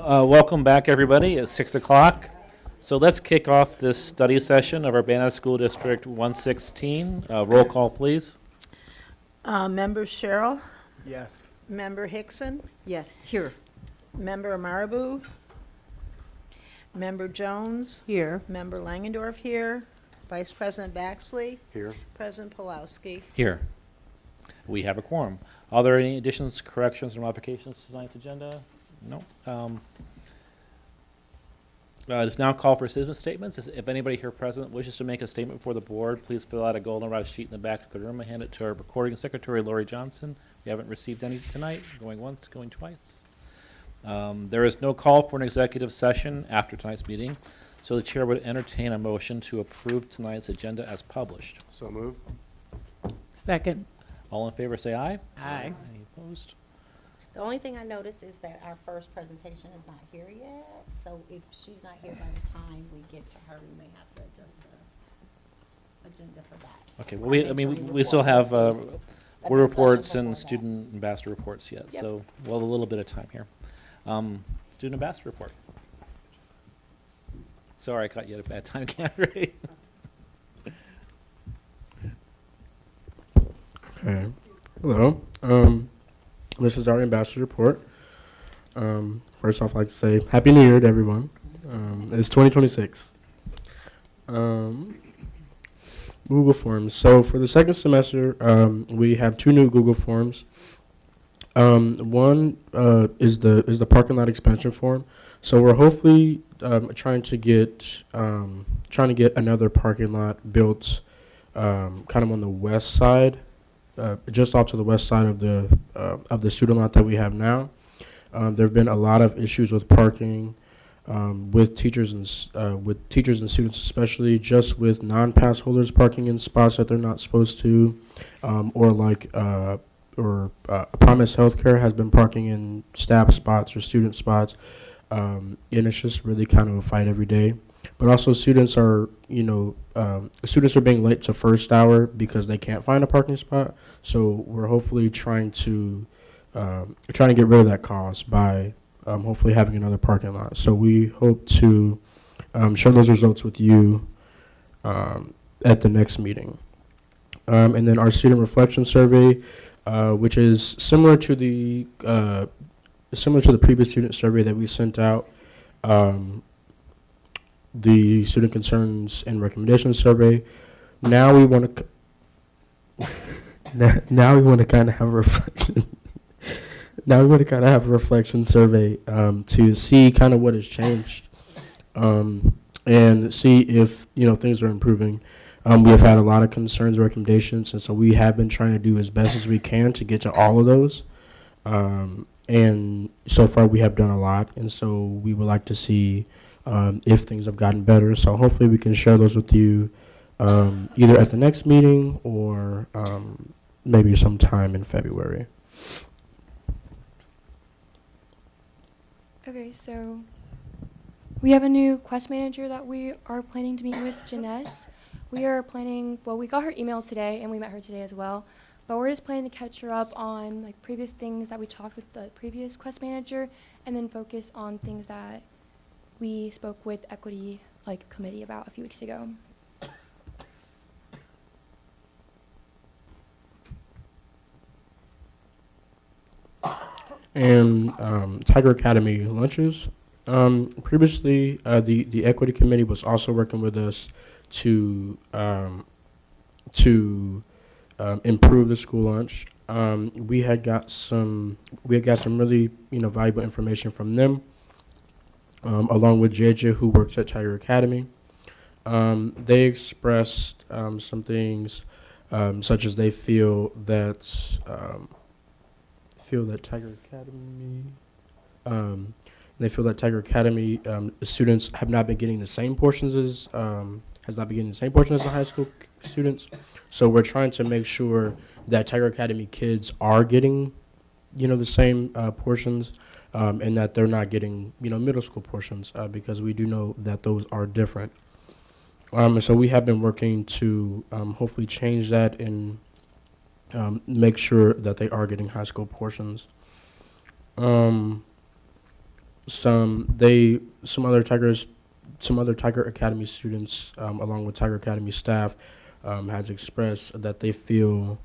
Welcome back, everybody. It's 6 o'clock. So let's kick off this study session of Urbana School District 116. Roll call, please. Member Cheryl, Yes. Member Hickson, Yes, here. Member Marabou, Member Jones, Here. Member Langendorf here, Vice President Baxley, Here. President Pulowski. Here. We have a quorum. Are there any additions, corrections, or modifications to tonight's agenda? No. It's now called for citizen statements. If anybody here present wishes to make a statement for the board, please fill out a goldenrod sheet in the back of the room and hand it to our recording secretary, Lori Johnson. We haven't received any tonight. Going once, going twice. There is no call for an executive session after tonight's meeting, so the chair would entertain a motion to approve tonight's agenda as published. So move. Second. All in favor, say aye. Aye. Any opposed? The only thing I noticed is that our first presentation is not here yet, so if she's not here by the time we get to her, we may have to adjust the agenda for that. Okay, well, we still have board reports and student ambassador reports yet, Yep. so we'll have a little bit of time here. Student ambassador report. Sorry, I caught you at a bad time, Gary. Okay. Hello. This is our ambassador report. First off, I'd like to say Happy New Year to everyone. It's 2026. Google Forms. So for the second semester, we have two new Google Forms. One is the parking lot expansion form. So we're hopefully trying to get another parking lot built, kind of on the west side. Just off to the west side of the student lot that we have now. There have been a lot of issues with parking, with teachers and students, especially just with non-pass holders parking in spots that they're not supposed to, or Promise Healthcare has been parking in staff spots or student spots, and it's just really kind of a fight every day. But also students are being late to first hour because they can't find a parking spot. So we're hopefully trying to get rid of that cause by hopefully having another parking lot. So we hope to share those results with you at the next meeting. And then our student reflection survey, which is similar to the previous student survey that we sent out. The student concerns and recommendations survey. Now we want to kind of have a reflection. Now we want to kind of have a reflection survey to see kind of what has changed, and see if things are improving. We have had a lot of concerns, recommendations, and so we have been trying to do as best as we can to get to all of those. And so far we have done a lot, and so we would like to see if things have gotten better. So hopefully we can share those with you either at the next meeting or maybe sometime in February. Okay, so we have a new quest manager that we are planning to meet with, Janess. We got her email today and we met her today as well. But we're just planning to catch her up on previous things that we talked with the previous quest manager, and then focus on things that we spoke with equity committee about a few weeks ago. And Tiger Academy lunches. Previously, the equity committee was also working with us to improve the school lunch. We had got some really valuable information from them, along with JJ, who works at Tiger Academy. They expressed some things, such as they feel that Tiger Academy students have not been getting the same portions as the high school students. So we're trying to make sure that Tiger Academy kids are getting, the same portions, and that they're not getting, middle school portions, because we do know that those are different. And so we have been working to hopefully change that and make sure that they are getting high school portions. some other Tiger Academy students, along with Tiger Academy staff, has expressed that they feel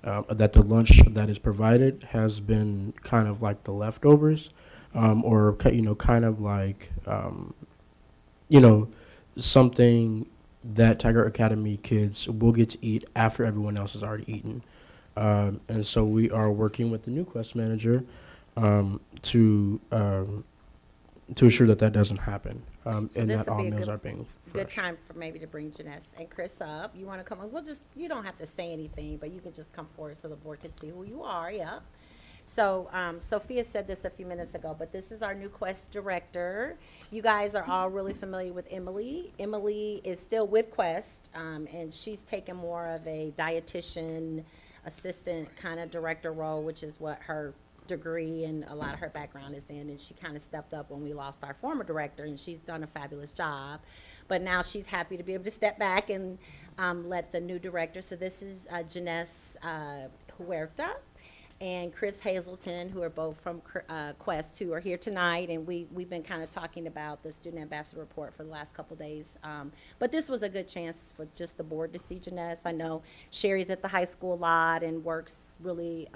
that the lunch that is provided has been kind of like the leftovers, or kind of like you know, something that Tiger Academy kids will get to eat after everyone else has already eaten. And so we are working with the new quest manager um, to um, to ensure that that doesn't happen, So and this that would all be a meals good- are being Good fresh. time for maybe to bring Janess and Chris up. You want to come on? You don't have to say anything, but you could just come forward so the board can see who you are. Yep. So, Sophia said this a few minutes ago, but this is our new Quest director. You guys are all really familiar with Emily. Emily is still with Quest, and she's taken more of a dietitian assistant kind of director role, which is what her degree and a lot of her background is in. And she kind of stepped up when we lost our former director, and she's done a fabulous job. But now she's happy to be able to step back and let the new director. So this is Janess Huerta and Chris Hazelton, who are both from Quest, who are here tonight. And we've been kind of talking about the Student Ambassador Report for the last couple days. But this was a good chance for just the board to see Janess. I know Sherry's at the high school a lot and works really,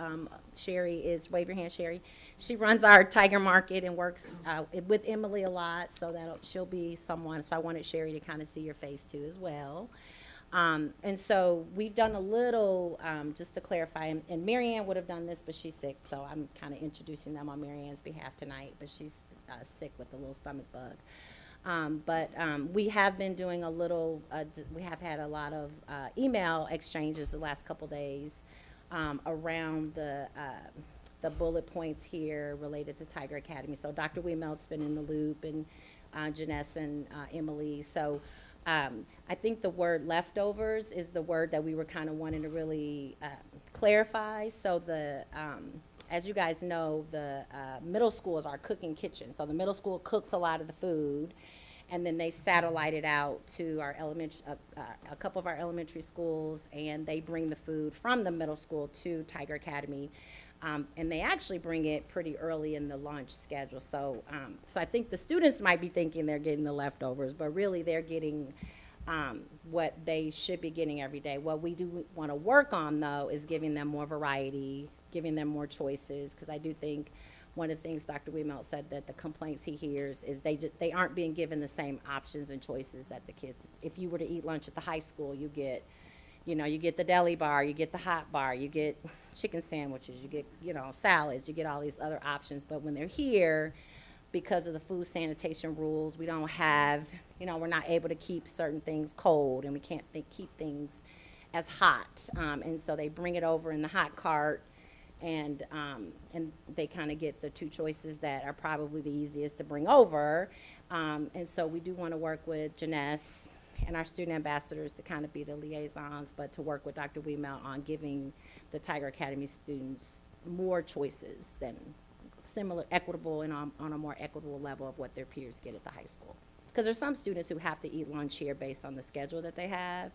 Sherry is, wave your hand, Sherry. She runs our Tiger Market and works with Emily a lot, so she'll be someone. So I wanted Sherry to kind of see your face too as well. And so we've done a little, just to clarify, and Marianne would have done this, but she's sick, so I'm kind of introducing them on Marianne's behalf tonight, but she's sick with a little stomach bug. But we have been doing a little, we have had a lot of email exchanges the last couple days around the bullet points here related to Tiger Academy. So Dr. Weemelt's been in the loop, and Janess and Emily. So I think the word leftovers is the word that we were kind of wanting to really clarify. So as you guys know, the middle school is our cooking kitchen. So the middle school cooks a lot of the food, and then they satellite it out to our a couple of our elementary schools, and they bring the food from the middle school to Tiger Academy. And they actually bring it pretty early in the lunch schedule. So I think the students might be thinking they're getting the leftovers, but really they're getting what they should be getting every day. What we do want to work on, though, is giving them more variety, giving them more choices, because I do think one of the things Dr. Weemelt said that the complaints he hears is they aren't being given the same options and choices that the kids. If you were to eat lunch at the high school, you get the deli bar, you get the hot bar, you get chicken sandwiches, you get, salads, you get all these other options. But when they're here, because of the food sanitation rules, we don't have, we're not able to keep certain things cold, and we can't keep things as hot. And so they bring it over in the hot cart, and they kind of get the two choices that are probably the easiest to bring over. And so we do want to work with Janess and our student ambassadors to kind of be the liaisons, but to work with Dr. Weemelt on giving the Tiger Academy students more choices than similar, equitable, and on a more equitable level of what their peers get at the high school. Because there's some students who have to eat lunch here based on the schedule that they have.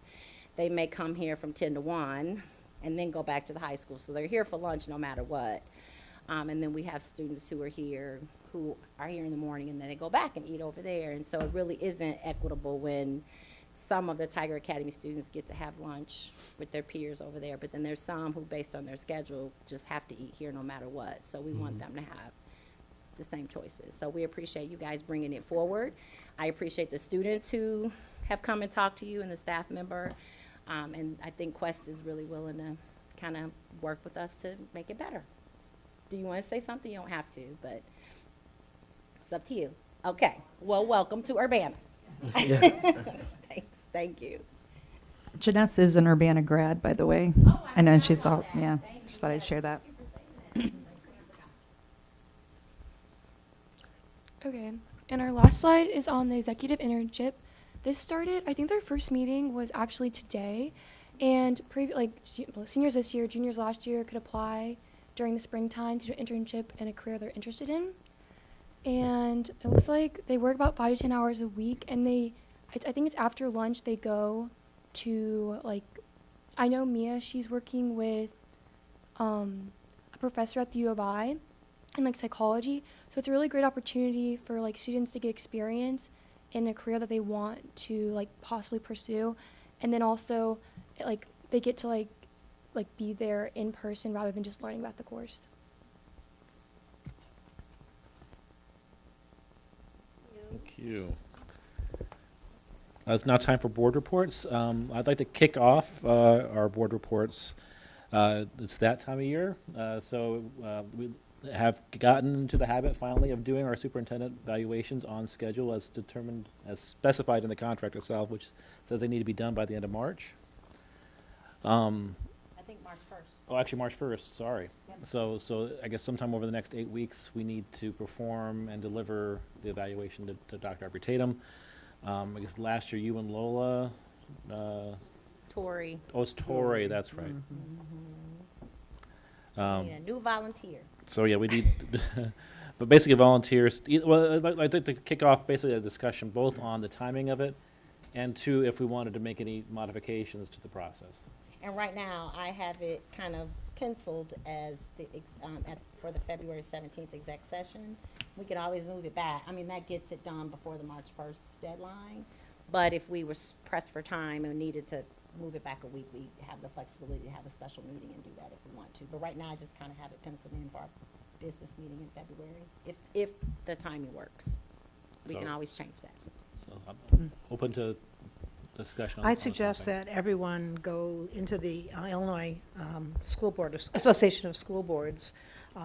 They may come here from 10 to 1 and then go back to the high school. So they're here for lunch no matter what. And then we have students who are here in the morning, and then they go back and eat over there. And so it really isn't equitable when some of the Tiger Academy students get to have lunch with their peers over there, but then there's some who, based on their schedule, just have to eat here no matter what. So we want them to have the same choices. So we appreciate you guys bringing it forward. I appreciate the students who have come and talked to you and the staff member. And I think Quest is really willing to kind of work with us to make it better. Do you want to say something? You don't have to, but it's up to you. Okay. Well, welcome to Urbana. Thanks. Thank you. Janess is an Urbana grad, by the way. Oh, I And then forgot she's about all, that. yeah, Thank you. just thought I'd share that. Okay, and our last slide is on the executive internship. This started, I think their first meeting was actually today, and seniors this year, juniors last year could apply during the springtime to do an internship in a career they're interested in. And it looks like they work about 5 to 10 hours a week, and I think it's after lunch they go to, I know Mia, she's working with a professor at the U of I, in like psychology. So it's a really great opportunity for like students to get experience in a career that they want to like possibly pursue, and then also like they get to like be there in person rather than just learning about the course. Thank you. It's now time for board reports. I'd like to kick off our board reports. It's that time of year, so we have gotten into the habit finally of doing our superintendent evaluations on schedule as determined, as specified in the contract itself, which says they need to be done by the end of March. I think March 1st. Oh, actually, March 1st, sorry. So I guess sometime over the next 8 weeks, we need to perform and deliver the evaluation to Dr. Aubrey Tatum. I guess last year, you and Lola, Tori, oh, it's Tori, that's right. need a new volunteer. So, yeah, we need, but basically volunteers, well, I'd like to kick off basically a discussion both on the timing of it and two, if we wanted to make any modifications to the process. And right now, I have it kind of penciled as for the February 17th exec session. We can always move it back. I mean, that gets it done before the March 1st deadline. But if we were pressed for time and needed to move it back a week, we have the flexibility to have a special meeting and do that if we want to. But right now, I just kind of have it penciled in for our business meeting in February, if the timing works. We can So- always change that. So I'm open to discussion on I the suggest topic. that everyone go into the Illinois School Board, Association of School Boards.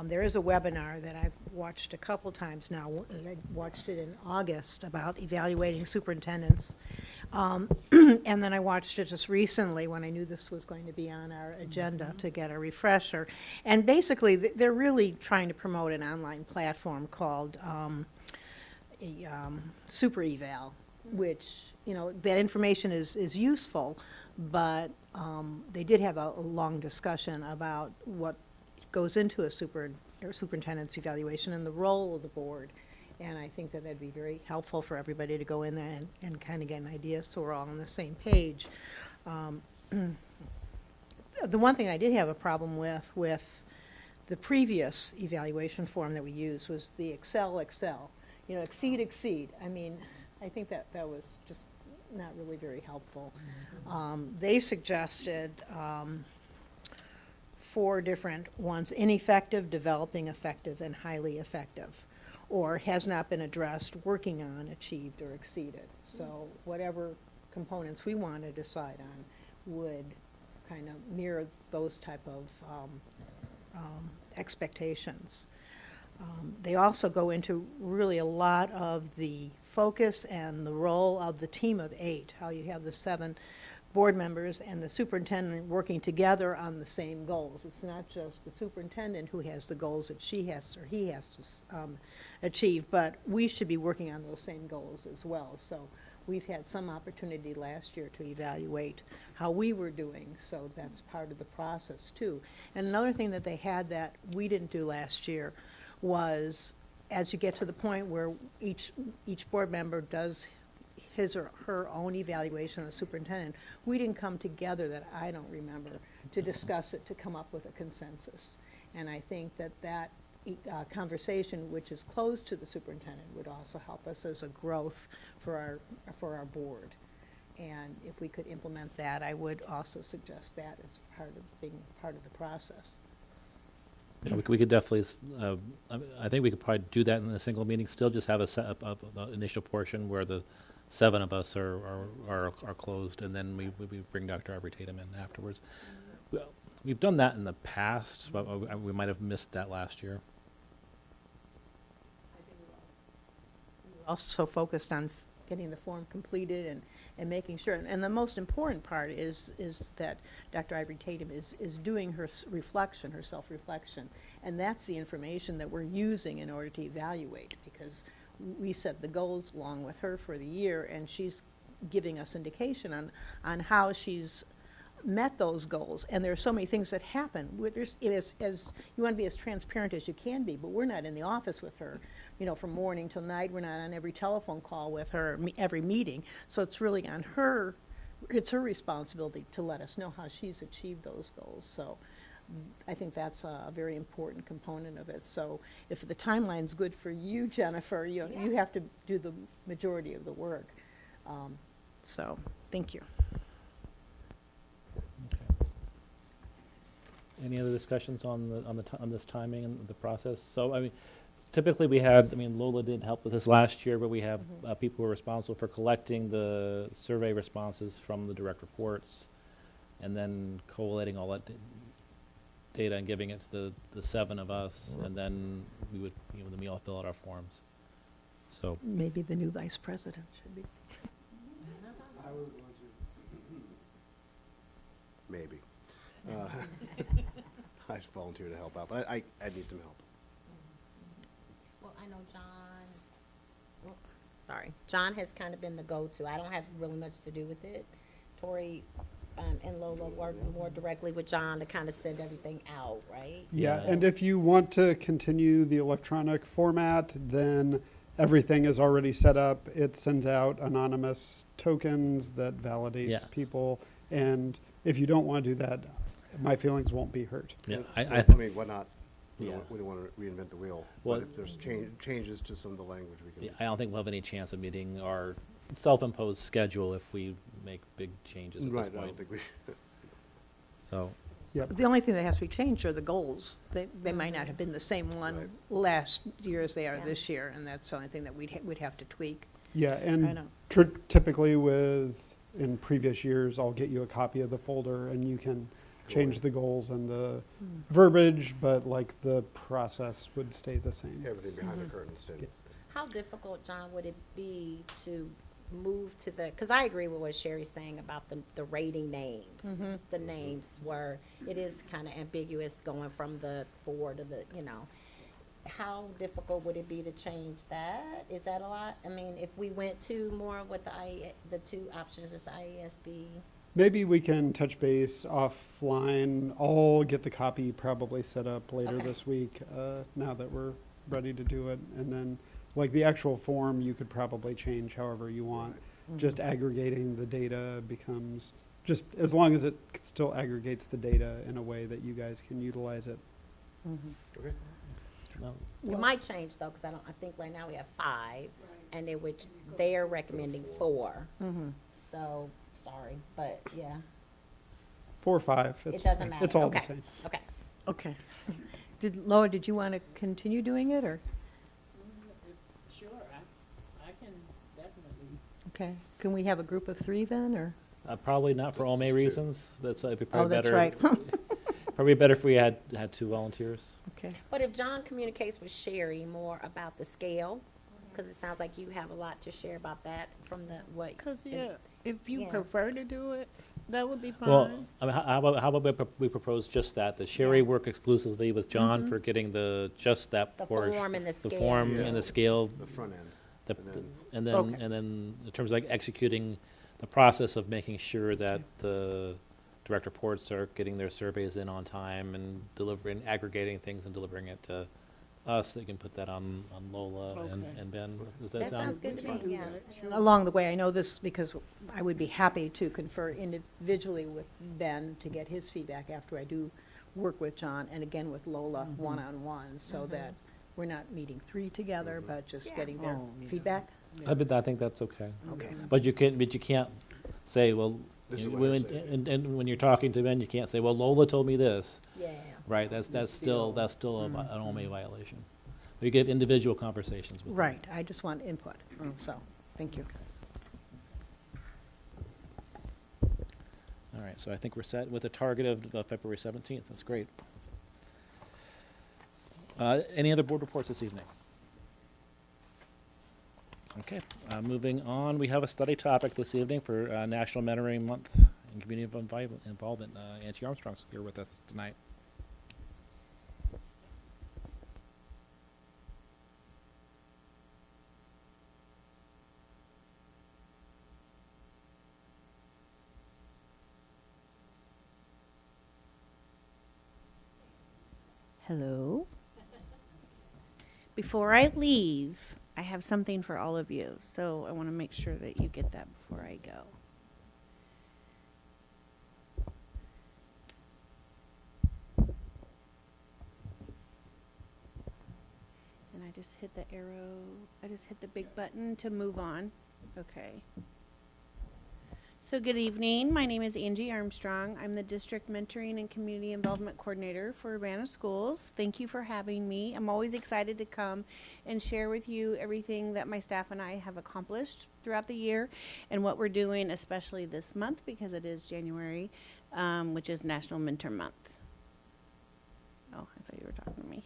There is a webinar that I've watched a couple times now. I watched it in August about evaluating superintendents. And then I watched it just recently when I knew this was going to be on our agenda to get a refresher. And basically, they're really trying to promote an online platform called Super Eval, which, you know, that information is useful, but they did have a long discussion about what goes into a superintendent's evaluation and the role of the board. And I think that that'd be very helpful for everybody to go in there and kind of get an idea so we're all on the same page. The one thing I did have a problem with the previous evaluation form that we used was the Excel. You know, exceed. I mean, I think that was just not really very helpful. They suggested 4 different ones: ineffective, developing, effective, and highly effective, or has not been addressed, working on, achieved, or exceeded. So whatever components we want to decide on would kind of mirror those type of expectations. They also go into really a lot of the focus and the role of the team of 8, how you have the 7 board members and the superintendent working together on the same goals. It's not just the superintendent who has the goals that she has or he has to achieve, but we should be working on those same goals as well. So we've had some opportunity last year to evaluate how we were doing, so that's part of the process too. And another thing that they had that we didn't do last year was, as you get to the point where each board member does his or her own evaluation of the superintendent, we didn't come together, that I don't remember, to discuss it, to come up with a consensus. And I think that conversation, which is closed to the superintendent, would also help us as a growth for our board. And if we could implement that, I would also suggest that as being part of the process. Yeah, we could definitely, I think we could probably do that in a single meeting, still just have a set up of the initial portion where the 7 of us are closed, and then we bring Dr. Aubrey Tatum in afterwards. Well, we've done that in the past, but we might have missed that last year. We're also focused on getting the form completed and making sure. And the most important part is that Dr. Aubrey Tatum is doing her reflection, her self-reflection. And that's the information that we're using in order to evaluate, because we set the goals along with her for the year, and she's giving us indication on how she's met those goals. And there are so many things that happen. As you want to be as transparent as you can be, but we're not in the office with her, you know, from morning till night. We're not on every telephone call with her, every meeting. So it's really on her. It's her responsibility to let us know how she's achieved those goals. So I think that's a very important component of it. So if the timeline's good for you, Jennifer, you have to do the majority of the work. So, thank you. Okay. Any other discussions on this timing and the process? So, I mean, typically Lola did help with this last year, but we have people who are responsible for collecting the survey responses from the direct reports and then collating all that data and giving it to the 7 of us, and then we would, then we all fill out our forms. So, Maybe the new vice president should be. Maybe. I should volunteer to help out, but I need some help. Well, I know John has kind of been the go-to. I don't have really much to do with it. Tori and Lola work more directly with John to kind of send everything out, right? Yeah, Yeah. and if you want to continue the electronic format, then everything is already set up. It sends out anonymous tokens that validates Yeah. people. And if you don't want to do that, my feelings won't be hurt. yeah, I I mean, why not? We Yeah. don't want to reinvent the wheel. Well- But if there's changes to some of the language, we can. I don't think we'll have any chance of meeting our self-imposed schedule if we make big changes at Right, this I don't point. think we. So, Yep. The only thing that has to be changed are the goals. They might not have been the same one Right. last year as they are Yeah. this year, and that's the only thing that we'd have to tweak. Yeah, I and know. typically in previous years, I'll get you a copy of the folder and you can change the goals and the verbiage, but like the process would stay the same. Everything behind the curtain stays. How difficult, John, would it be to move to because I agree with what Sherry's saying about the rating names. The names where it is kind of ambiguous going from the 4 to the, how difficult would it be to change that? Is that a lot? I mean, if we went to more with the 2 options at the IESB. Maybe we can touch base offline. I'll get the copy probably set up later Okay. this week, now that we're ready to do it. And then, like, the actual form, you could probably change however you want. Just aggregating the data becomes, just as long as it still aggregates the data in a way that you guys can utilize it. Okay. no, It might change though, because I think right now we have 5, and they're recommending 4. So, sorry, but yeah, 4 or 5, it it's, doesn't matter. it's all Okay. the same. Okay. Okay. Loa, did you want to continue doing it, or? Sure, I can definitely. Okay. Can we have a group of 3 then, or? probably not for OMA reasons. It'd be Oh, probably that's better. right. Probably better if we had 2 volunteers. Okay. But if John communicates with Sherry more about the scale, because it sounds like you have a lot to share about that from the what. Because, if you Yeah. prefer to do it, that would be fine. Well, I mean, how about we propose just that Sherry Yeah. work exclusively with John for getting just that The portion. form and the The scale. form Yeah. and the scale, The front end. the- and Okay. and then in terms of like executing the process of making sure that the direct reports are getting their surveys in on time and aggregating things and delivering it to us, they can put that on Lola and Okay. Ben. Does that That sounds sound? good to me, yeah. Along the way, I know this because I would be happy to confer individually with Ben to get his feedback after I do work with John, and again with Lola one-on-one, so that we're not meeting 3 together, but just Yeah. getting their Oh, yeah. feedback. I think that's okay. Okay. But you can't say, well, This is you- what I'm when, saying. and when you're talking to Ben, you can't say, well, Lola told me this. Yeah. Right, that's still an OMA violation. We get individual conversations with them. Right, I just want input, so, thank you. All right, so I think we're set with a target of February 17th. That's great. Any other board reports this evening? Okay, moving on, we have a study topic this evening for National Mentoring Month and Community Involvement. Angie Armstrong's here with us tonight. Hello. Before I leave, I have something for all of you, so I want to make sure that you get that before I go. I just hit the arrow, I just hit the big button to move on. Okay. So good evening. My name is Angie Armstrong. I'm the District Mentoring and Community Involvement Coordinator for Urbana Schools. Thank you for having me. I'm always excited to come and share with you everything that my staff and I have accomplished throughout the year and what we're doing, especially this month because it is January, which is National Mentor Month. Oh, I thought you were talking to me.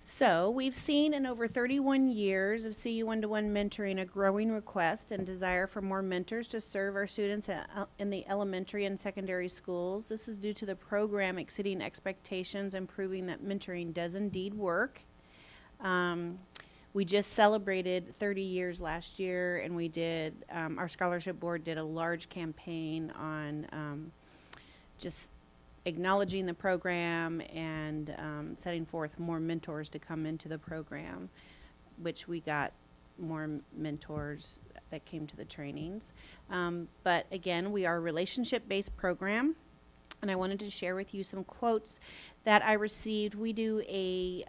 So, we've seen in over 31 years of CU one-to-one mentoring a growing request and desire for more mentors to serve our students in the elementary and secondary schools. This is due to the program exceeding expectations and proving that mentoring does indeed work. We just celebrated 30 years last year, and we did, our scholarship board did a large campaign on just acknowledging the program and setting forth more mentors to come into the program, which we got more mentors that came to the trainings. But again, we are a relationship-based program, and I wanted to share with you some quotes that I received. We do a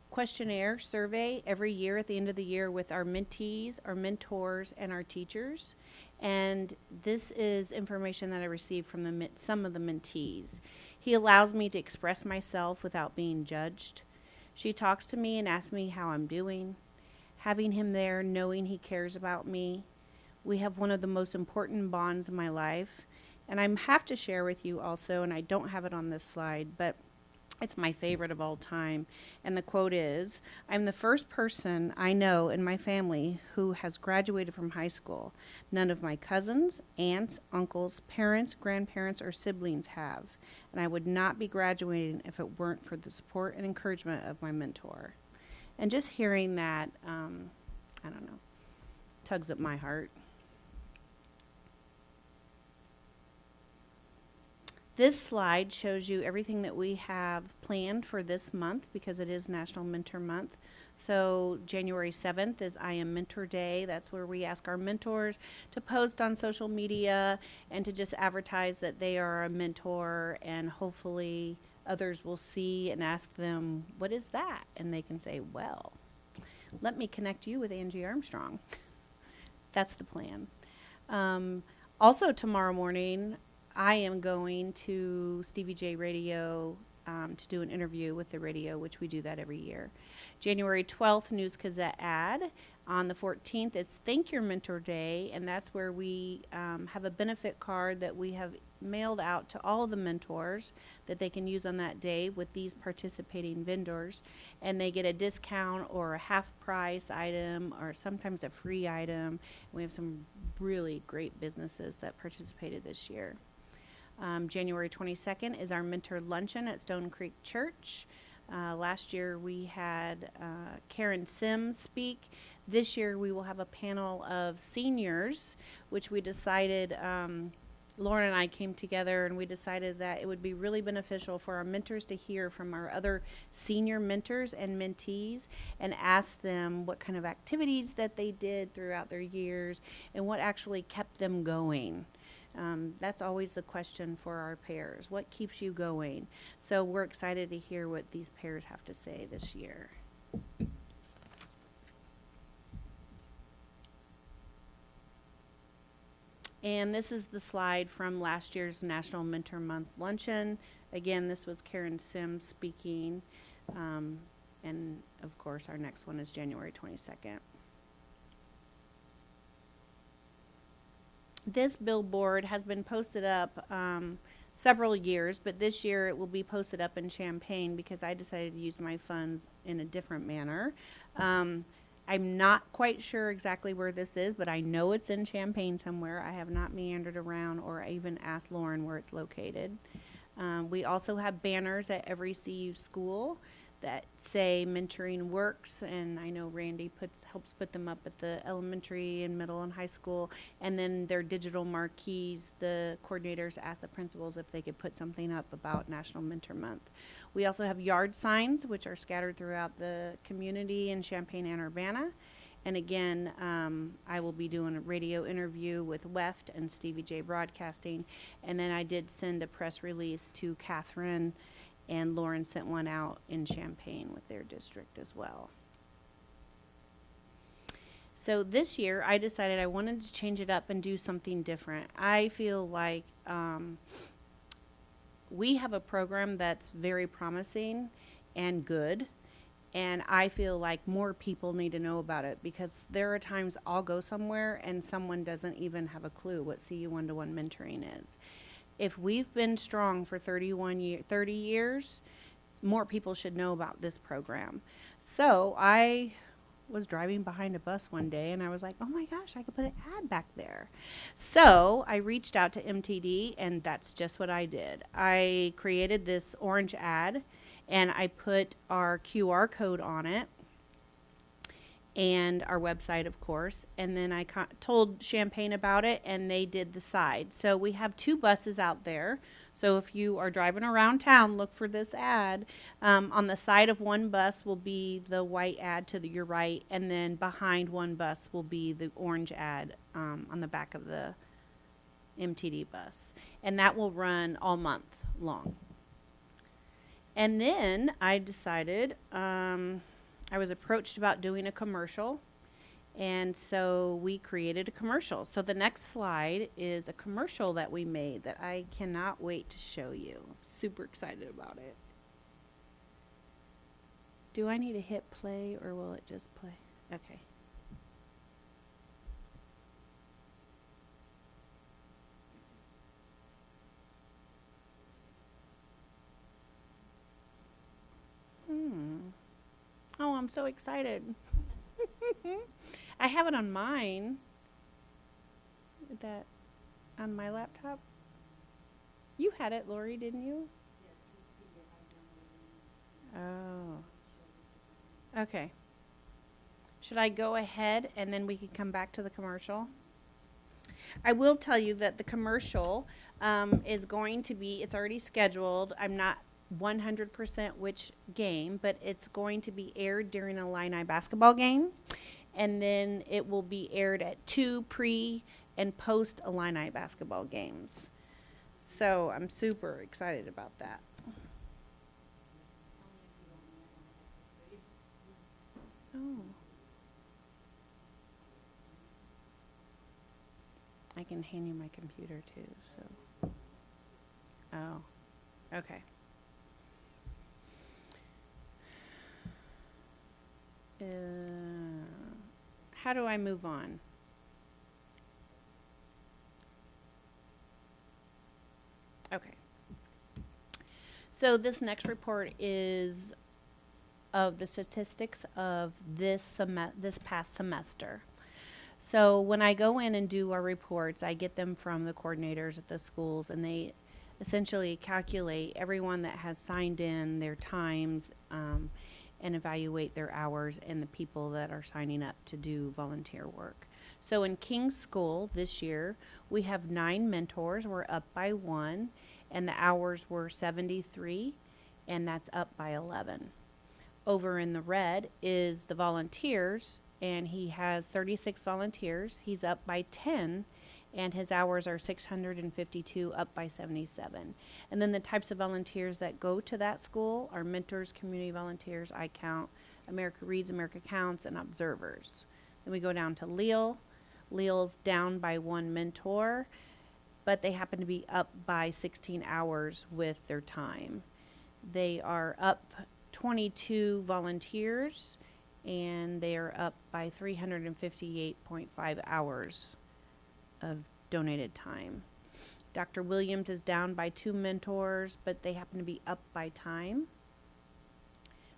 questionnaire survey every year at the end of the year with our mentees, our mentors, and our teachers. And this is information that I received from some of the mentees. He allows me to express myself without being judged. She talks to me and asks me how I'm doing. Having him there, knowing he cares about me. We have one of the most important bonds in my life. And I have to share with you also, and I don't have it on this slide, but it's my favorite of all time. And the quote is, "I'm the first person I know in my family who has graduated from high school. None of my cousins, aunts, uncles, parents, grandparents, or siblings have. And I would not be graduating if it weren't for the support and encouragement of my mentor." And just hearing that, I don't know, tugs at my heart. This slide shows you everything that we have planned for this month because it is National Mentor Month. So January 7th is I Am Mentor Day. That's where we ask our mentors to post on social media and to just advertise that they are a mentor, and hopefully others will see and ask them, "What is that?" And they can say, "Well, let me connect you with Angie Armstrong." That's the plan. Also tomorrow morning, I am going to Stevie J Radio to do an interview with the radio, which we do that every year. January 12th, News Gazette ad. On the 14th is Thank Your Mentor Day, and that's where we have a benefit card that we have mailed out to all of the mentors that they can use on that day with these participating vendors, and they get a discount or a half price item or sometimes a free item. We have some really great businesses that participated this year. January 22nd is our mentor luncheon at Stone Creek Church. Last year we had Karen Sims speak. This year we will have a panel of seniors, which we decided, Lauren and I came together and we decided that it would be really beneficial for our mentors to hear from our other senior mentors and mentees and ask them what kind of activities that they did throughout their years and what actually kept them going. That's always the question for our pairs. What keeps you going? So we're excited to hear what these pairs have to say this year. And this is the slide from last year's National Mentor Month luncheon. Again, this was Karen Sims speaking. And of course, our next one is January 22nd. This billboard has been posted up several years, but this year it will be posted up in Champaign because I decided to use my funds in a different manner. I'm not quite sure exactly where this is, but I know it's in Champaign somewhere. I have not meandered around or even asked Lauren where it's located. We also have banners at every CU school that say mentoring works, and I know Randy helps put them up at the elementary and middle and high school, and then their digital marquees. The coordinators ask the principals if they could put something up about National Mentor Month. We also have yard signs, which are scattered throughout the community in Champaign and Urbana, And again, I will be doing a radio interview with WEFT and Stevie J Broadcasting. And then I did send a press release to Catherine, and Lauren sent one out in Champaign with their district as well. So this year, I decided I wanted to change it up and do something different. I feel like we have a program that's very promising and good, and I feel like more people need to know about it, because there are times I'll go somewhere and someone doesn't even have a clue what CU one-to-one mentoring is. If we've been strong for 30 years, more people should know about this program. So I was driving behind a bus one day and I was like, oh my gosh, I could put an ad back there. So I reached out to MTD, and that's just what I did. I created this orange ad and I put our QR code on it and our website, of course. And then I told Champaign about it, and they did the side. So we have 2 buses out there. So if you are driving around town, look for this ad. On the side of one bus will be the white ad to your right, and then behind one bus will be the orange ad on the back of the MTD bus. And that will run all month long. And then I decided, I was approached about doing a commercial, and so we created a commercial. So the next slide is a commercial that we made that I cannot wait to show you. Super excited about it. Do I need to hit play, or will it just play? Okay. Oh, I'm so excited. I have it on mine. That on my laptop. You had it, Lori, didn't you? Oh. Okay. Should I go ahead and then we can come back to the commercial? I will tell you that the commercial is going to be, it's already scheduled. I'm not 100% which game, but it's going to be aired during a Illini basketball game, and then it will be aired at 2 pre and post Illini basketball games. So I'm super excited about that. Oh. I can hand you my computer too, so. Oh, okay. How do I move on? Okay. So this next report is of the statistics of this past semester. So when I go in and do our reports, I get them from the coordinators at the schools, and they essentially calculate everyone that has signed in, their times, and evaluate their hours, and the people that are signing up to do volunteer work. So in King's School this year, we have 9 mentors. We're up by 1, and the hours were 73, and that's up by 11. Over in the red is the volunteers, and he has 36 volunteers. He's up by 10, and his hours are 652, up by 77. And then the types of volunteers that go to that school are mentors, community volunteers, I Count, America Reads, America Counts, and observers. Then we go down to Leal. Leal's down by 1 mentor, but they happen to be up by 16 hours with their time. They are up 22 volunteers, and they are up by 358.5 hours of donated time. Dr. Williams is down by 2 mentors, but they happen to be up by time.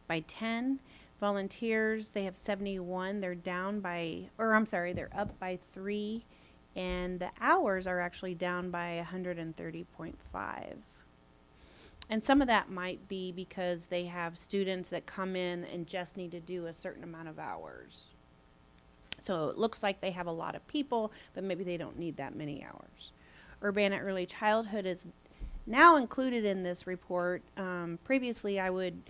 By 10 volunteers, they have 71. They're down by, or I'm sorry, they're up by 3, and the hours are actually down by 130.5. And some of that might be because they have students that come in and just need to do a certain amount of hours. So it looks like they have a lot of people, but maybe they don't need that many hours. Urbana Early Childhood is now included in this report. Previously, I would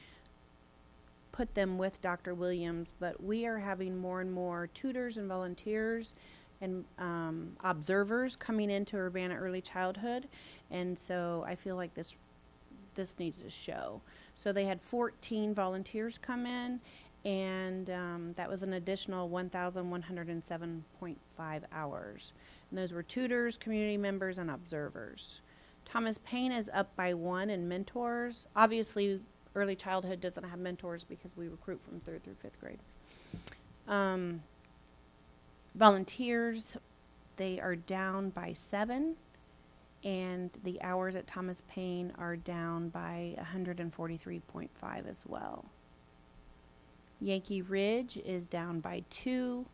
put them with Dr. Williams, but we are having more and more tutors and volunteers and observers coming into Urbana Early Childhood, and so I feel like this needs to show. So they had 14 volunteers come in, and that was an additional 1,107.5 hours. And those were tutors, community members, and observers. Thomas Paine is up by 1 in mentors. Obviously, early childhood doesn't have mentors because we recruit from 3rd through 5th grade. Volunteers, they are down by 7, and the hours at Thomas Paine are down by 143.5 as well. Yankee Ridge is down by 2,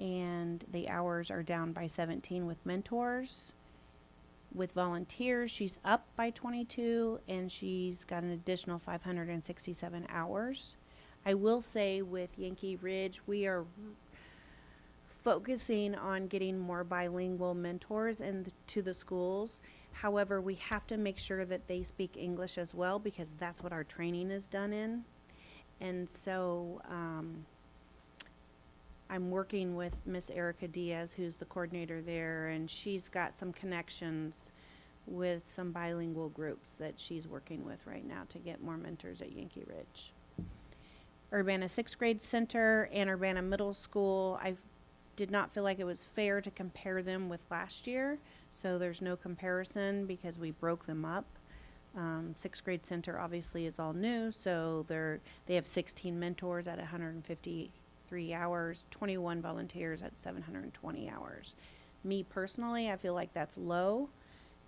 and the hours are down by 17 with mentors. With volunteers, she's up by 22, and she's got an additional 567 hours. I will say with Yankee Ridge, we are focusing on getting more bilingual mentors to the schools. However, we have to make sure that they speak English as well, because that's what our training is done in. And so I'm working with Miss Erica Diaz, who's the coordinator there, and she's got some connections with some bilingual groups that she's working with right now to get more mentors at Yankee Ridge. Urbana 6th grade center and Urbana Middle School, I did not feel like it was fair to compare them with last year, so there's no comparison because we broke them up. 6th grade center obviously is all new, so they have 16 mentors at 153 hours, 21 volunteers at 720 hours. Me personally, I feel like that's low,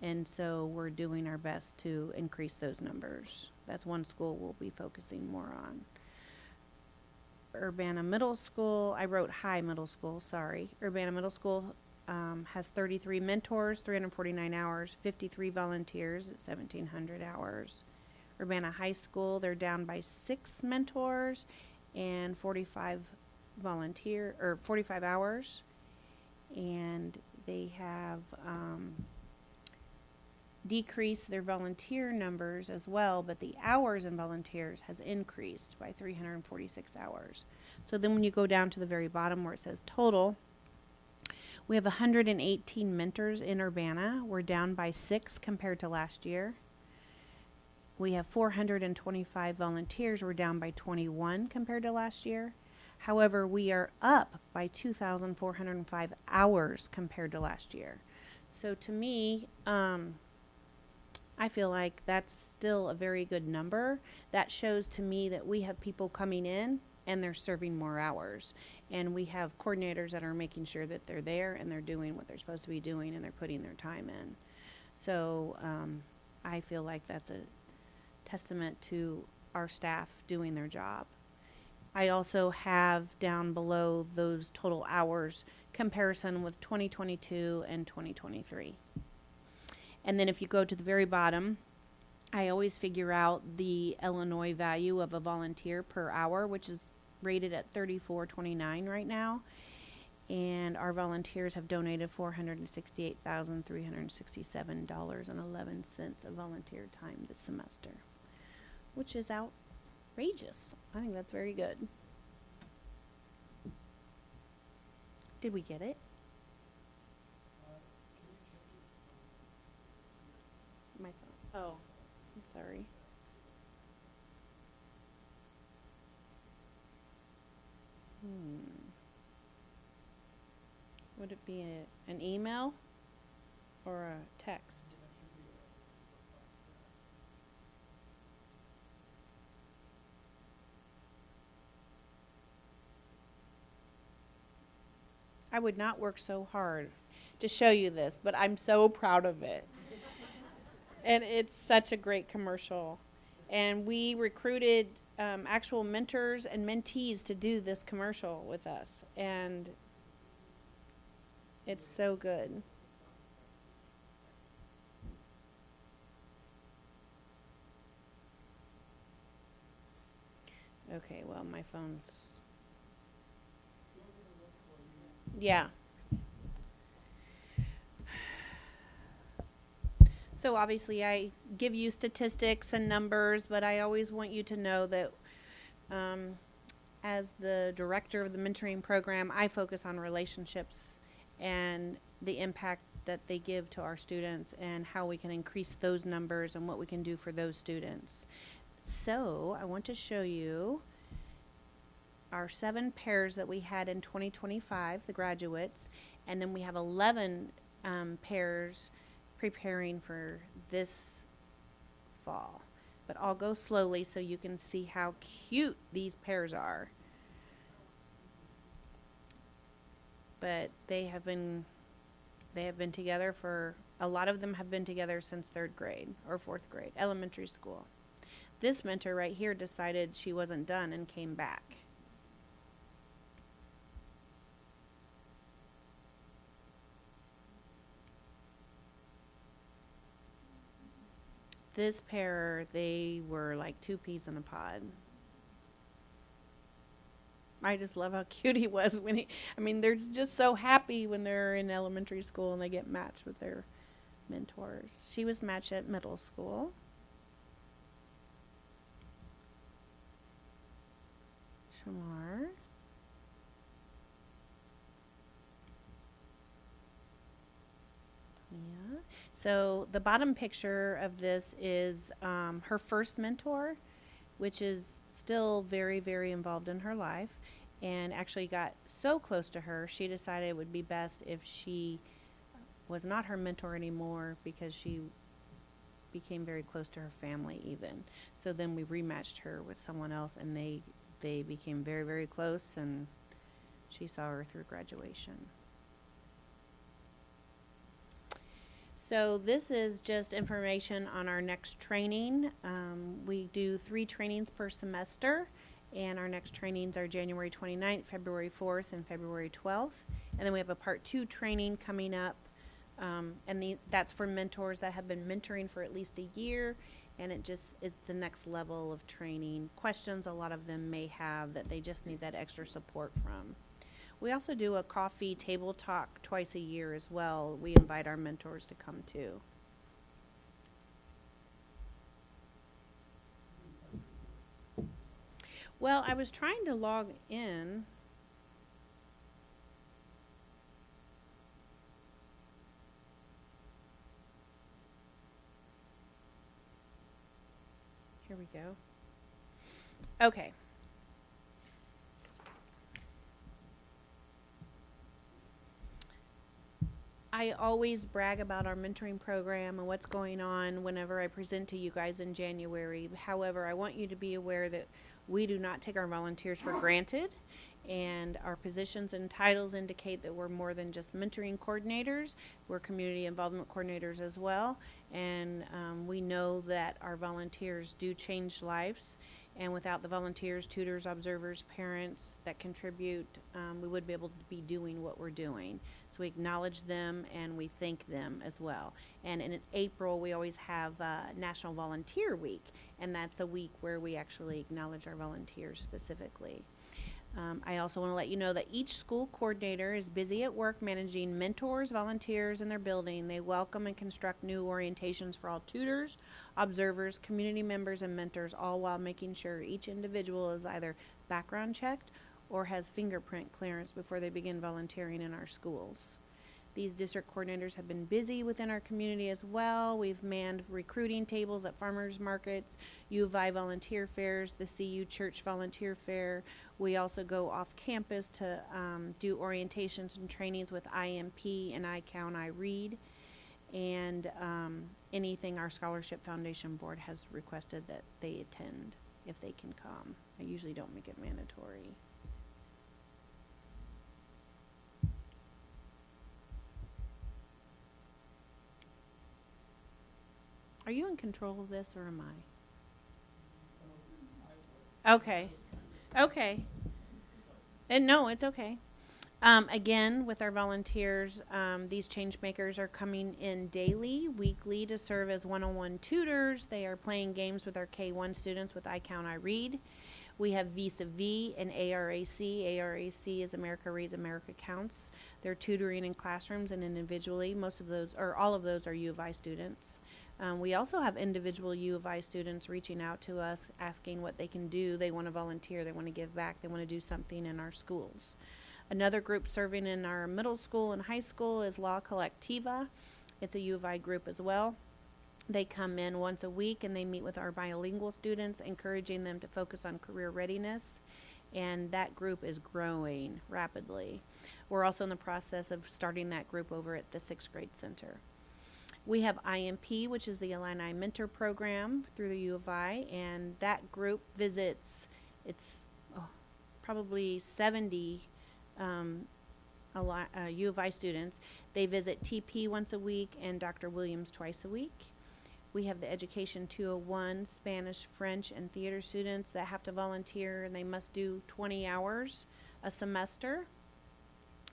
and so we're doing our best to increase those numbers. That's one school we'll be focusing more on. Urbana Middle School, I wrote High Middle School, sorry. Urbana Middle School has 33 mentors, 349 hours, 53 volunteers at 1,700 hours. Urbana High School, they're down by 6 mentors and 45 hours. And they have decreased their volunteer numbers as well, but the hours in volunteers has increased by 346 hours. So then when you go down to the very bottom where it says total, we have 118 mentors in Urbana. We're down by 6 compared to last year. We have 425 volunteers. We're down by 21 compared to last year. However, we are up by 2,405 hours compared to last year. So to me, I feel like that's still a very good number. That shows to me that we have people coming in and they're serving more hours. And we have coordinators that are making sure that they're there and they're doing what they're supposed to be doing and they're putting their time in. So I feel like that's a testament to our staff doing their job. I also have down below those total hours comparison with 2022 and 2023. And then if you go to the very bottom, I always figure out the Illinois value of a volunteer per hour, which is rated at $34.29 right now. And our volunteers have donated $468,367.11 of volunteer time this semester, which is outrageous. I think that's very good. Did we get it? My phone. Oh, I'm sorry. Would it be an email or a text? I would not work so hard to show you this, but I'm so proud of it. And it's such a great commercial. And we recruited actual mentors and mentees to do this commercial with us. And it's so good. Okay, well, my phone's... Yeah. So obviously I give you statistics and numbers, but I always want you to know that As the director of the mentoring program, I focus on relationships and the impact that they give to our students and how we can increase those numbers and what we can do for those students. So I want to show you our 7 pairs that we had in 2025, the graduates, and then we have 11 pairs preparing for this fall. But I'll go slowly so you can see how cute these pairs are. But they have been together for, a lot of them have been together since 3rd grade or 4th grade, elementary school. This mentor right here decided she wasn't done and came back. This pair, they were like 2 peas in a pod. I just love how cute he was when they're just so happy when they're in elementary school and they get matched with their mentors. She was matched at middle school. Shamar. Yeah. So the bottom picture of this is her first mentor, which is still very, very involved in her life, and actually got so close to her, she decided it would be best if she was not her mentor anymore because she became very close to her family even. So then we rematched her with someone else, and they became very, very close, and she saw her through graduation. So this is just information on our next training. We do 3 trainings per semester, and our next trainings are January 29th, February 4th, and February 12th. And then we have a part 2 training coming up, and that's for mentors that have been mentoring for at least a year, and it just is the next level of training. Questions a lot of them may have that they just need that extra support from. We also do a coffee table talk twice a year as well. We invite our mentors to come too. Well, I was trying to log in. Here we go. Okay. I always brag about our mentoring program and what's going on whenever I present to you guys in January. However, I want you to be aware that we do not take our volunteers for granted, and our positions and titles indicate that we're more than just mentoring coordinators. We're community involvement coordinators as well, and we know that our volunteers do change lives. And without the volunteers, tutors, observers, parents that contribute, we wouldn't be able to be doing what we're doing. So we acknowledge them and we thank them as well. And in April, we always have National Volunteer Week, and that's a week where we actually acknowledge our volunteers specifically. I also want to let you know that each school coordinator is busy at work managing mentors, volunteers in their building. They welcome and construct new orientations for all tutors, observers, community members, and mentors, all while making sure each individual is either background checked or has fingerprint clearance before they begin volunteering in our schools. These district coordinators have been busy within our community as well. We've manned recruiting tables at farmers markets, U of I volunteer fairs, the CU Church volunteer fair. We also go off campus to do orientations and trainings with IMP and I Count, I Read. And anything our Scholarship Foundation Board has requested that they attend if they can come. I usually don't make it mandatory. Are you in control of this, or am I? Okay. Okay. And no, it's okay. Again, with our volunteers, these change makers are coming in daily, weekly to serve as one-on-one tutors. They are playing games with our K-1 students with I Count, I Read. We have Vis-a-Vis and ARAC. ARAC is America Reads, America Counts. They're tutoring in classrooms and individually. Most of those, or all of those, are U of I students. We also have individual U of I students reaching out to us, asking what they can do. They want to volunteer, they want to give back, they want to do something in our schools. Another group serving in our middle school and high school is La Colectiva. It's a U of I group as well. They come in once a week and they meet with our bilingual students, encouraging them to focus on career readiness. And that group is growing rapidly. We're also in the process of starting that group over at the 6th grade center. We have IMP, which is the Illini Mentor Program through the U of I, and that group visits, it's probably 70 U of I students. They visit TP once a week and Dr. Williams twice a week. We have the Education 201 Spanish, French, and theater students that have to volunteer, and they must do 20 hours a semester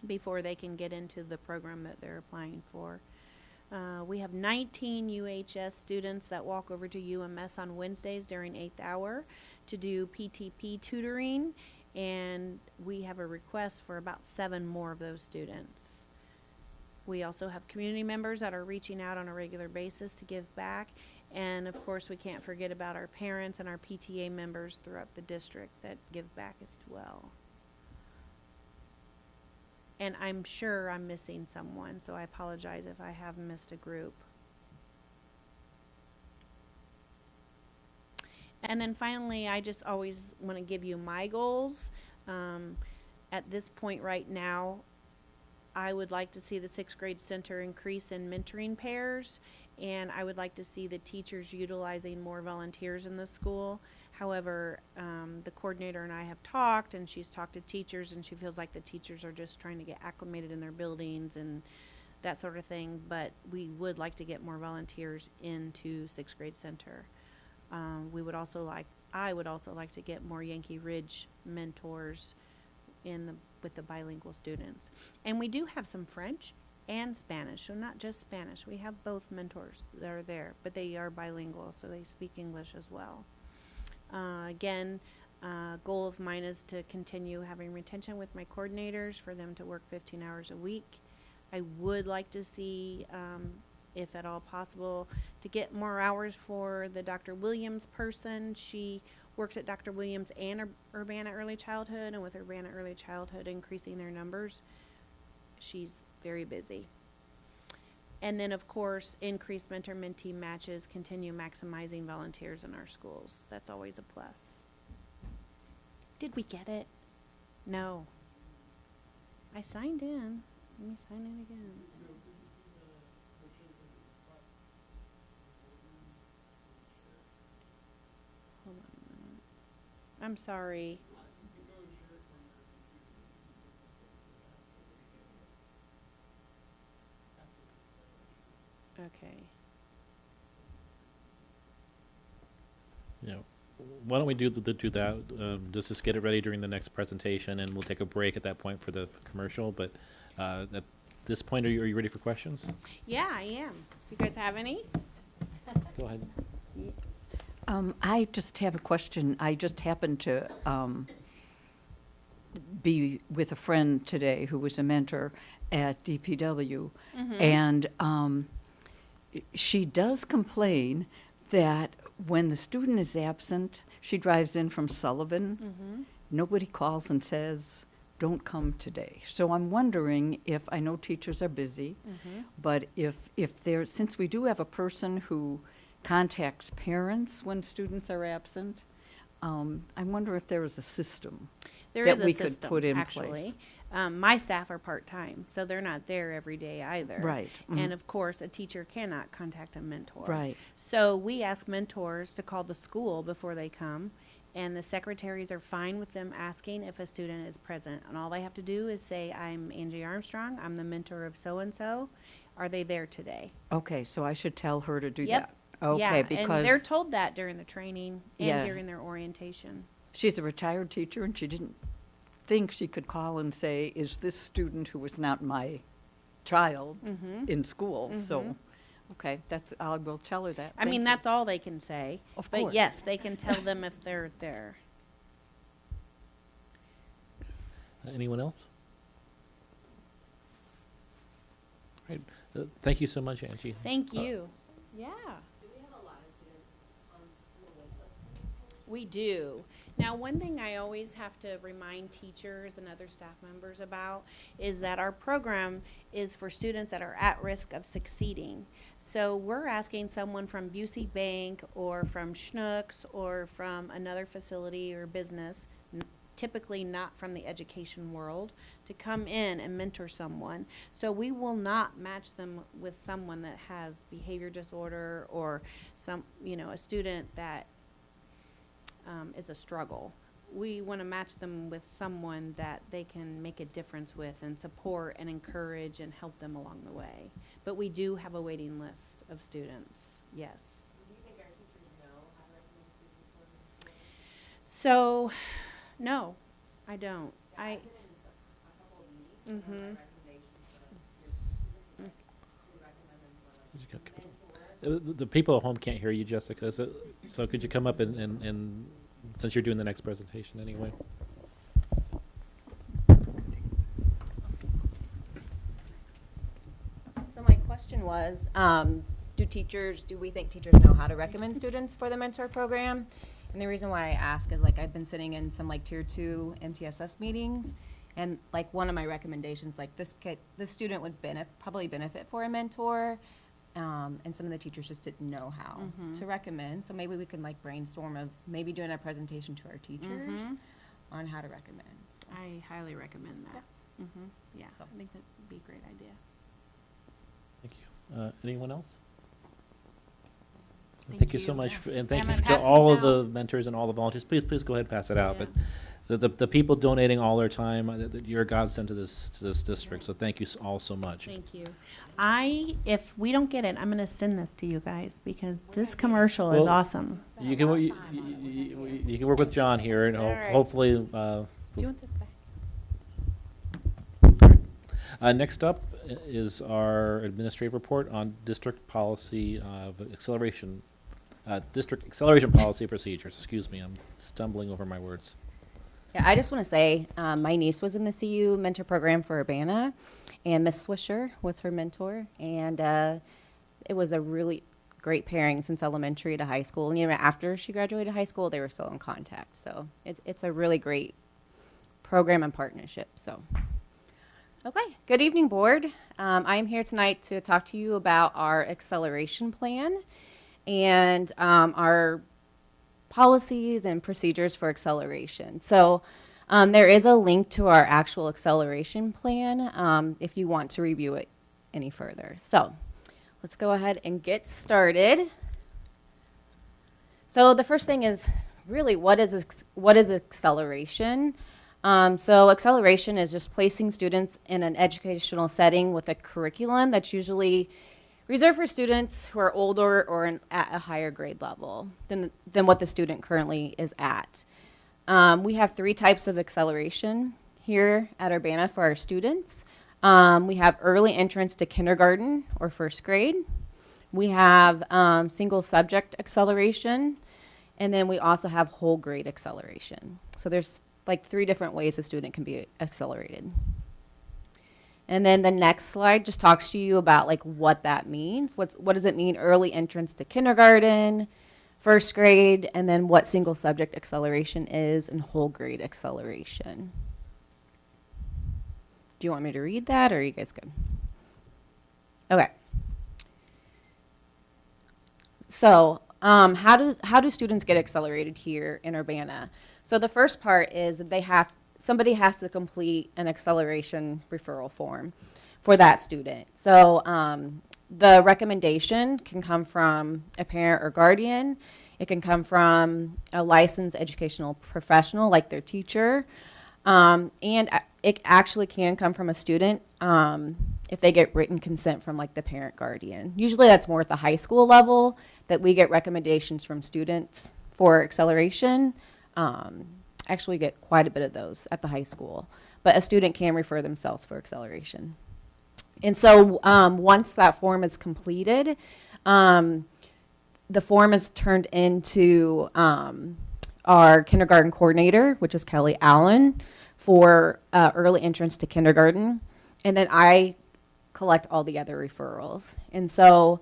before they can get into the program that they're applying for. We have 19 UHS students that walk over to UMS on Wednesdays during 8th hour to do PTP tutoring, and we have a request for about 7 more of those students. We also have community members that are reaching out on a regular basis to give back, and of course we can't forget about our parents and our PTA members throughout the district that give back as well. And I'm sure I'm missing someone, so I apologize if I have missed a group. And then finally, I just always want to give you my goals. At this point right now, I would like to see the 6th grade center increase in mentoring pairs, and I would like to see the teachers utilizing more volunteers in the school. However, the coordinator and I have talked, and she's talked to teachers, and she feels like the teachers are just trying to get acclimated in their buildings and that sort of thing. But we would like to get more volunteers into 6th grade center. I would also like to get more Yankee Ridge mentors with the bilingual students. And we do have some French and Spanish, so not just Spanish. We have both mentors that are there, but they are bilingual, so they speak English as well. Again, goal of mine is to continue having retention with my coordinators for them to work 15 hours a week. I would like to see, if at all possible, to get more hours for the Dr. Williams person. She works at Dr. Williams and Urbana Early Childhood, and with Urbana Early Childhood increasing their numbers, she's very busy. And then, of course, increase mentor-mentee matches, continue maximizing volunteers in our schools. That's always a plus. Did we get it? No. I signed in. Let me sign in again. Hold on a minute. I'm sorry. Okay. You know, why don't we do that? Just get it ready during the next presentation, and we'll take a break at that point for the commercial. But at this point, are you ready for questions? Yeah, I am. Do you guys have any? Go ahead. I just have a question. I just happened to be with a friend today who was a mentor at DPW, and she does complain that when the student is absent, she drives in from Sullivan, nobody calls and says, don't come today. So I'm wondering if, I know teachers are busy, but if there, since we do have a person who contacts parents when students are absent, I wonder if there is a system There that is a we system, could put in actually. place. My staff are part-time, so they're not there every day either. Right. And of course, a teacher cannot contact a mentor. Right. So we ask mentors to call the school before they come, and the secretaries are fine with them asking if a student is present. And all they have to do is say, I'm Angie Armstrong, I'm the mentor of so-and-so. Are they there today? Okay, so I should tell her to do Yep. that. Okay, Yeah, because and they're told that during the training and Yeah. during their orientation. she's a retired teacher and she didn't think she could call and say, is this student who was not my child in school? So, okay, I will tell her that. I mean, Thank you. that's all they can say. Of But course. yes, they can tell them if they're there. Anyone else? All right. Thank you so much, Angie. Thank you. Yeah. We do. Now, one thing I always have to remind teachers and other staff members about is that our program is for students that are at risk of succeeding. So we're asking someone from Busey Bank or from Schnucks or from another facility or business, typically not from the education world, to come in and mentor someone. So we will not match them with someone that has behavior disorder or a student that is a struggle. We want to match them with someone that they can make a difference with and support and encourage and help them along the way. But we do have a waiting list of students, yes. Do you think our teachers know how to recommend students? So, no, I don't. The people at home can't hear you, Jessica, so could you come up and since you're doing the next presentation anyway? So my question was, do we think teachers know how to recommend students for the mentor program? And the reason why I ask is I've been sitting in some tier 2 MTSS meetings, and one of my recommendations, this student would probably benefit for a mentor, and some of the teachers just didn't know how to recommend. So maybe we can brainstorm of maybe doing a presentation to our teachers on how to recommend. So. I highly recommend that. Yeah, I think that would be a great idea. Thank you. Anyone else? Thank Thank you so you. much, Yeah. and thank I'm you gonna to pass all these of the out. mentors and all the volunteers. Please go ahead and pass it out. Yeah. But the people donating all their time, you're a godsend to this district. So thank you all so much. Thank you. If we don't get it, I'm going to send this to you guys because this commercial is Well, awesome. You can you can work with John here, and All right. hopefully. Do you want this back? Next up is our administrative report on district policy of acceleration, district acceleration policy procedures. Excuse me, I'm stumbling over my words. Yeah, I just want to say my niece was in the CU mentor program for Urbana, and Miss Swisher was her mentor, and it was a really great pairing since elementary to high school. And even after she graduated high school, they were still in contact. So it's a really great program and partnership. So, okay, good evening, board. I am here tonight to talk to you about our acceleration plan and our policies and procedures for acceleration. So there is a link to our actual acceleration plan if you want to review it any further. So let's go ahead and get started. So the first thing is really what is acceleration? So acceleration is just placing students in an educational setting with a curriculum that's usually reserved for students who are older or at a higher grade level than what the student currently is at. We have 3 types of acceleration here at Urbana for our students. We have early entrance to kindergarten or first grade. We have single subject acceleration, and then we also have whole grade acceleration. So there's 3 different ways a student can be accelerated. And then the next slide just talks to you about what that means. What does it mean early entrance to kindergarten, first grade, and then what single subject acceleration is and whole grade acceleration. Do you want me to read that or are you guys good? Okay. So how do students get accelerated here in Urbana? So the first part is that somebody has to complete an acceleration referral form for that student. So the recommendation can come from a parent or guardian. It can come from a licensed educational professional like their teacher. And it actually can come from a student if they get written consent from the parent guardian. Usually that's more at the high school level that we get recommendations from students for acceleration. Actually get quite a bit of those at the high school, but a student can refer themselves for acceleration. And so once that form is completed, the form is turned into our kindergarten coordinator, which is Kelly Allen, for early entrance to kindergarten, and then I collect all the other referrals. And so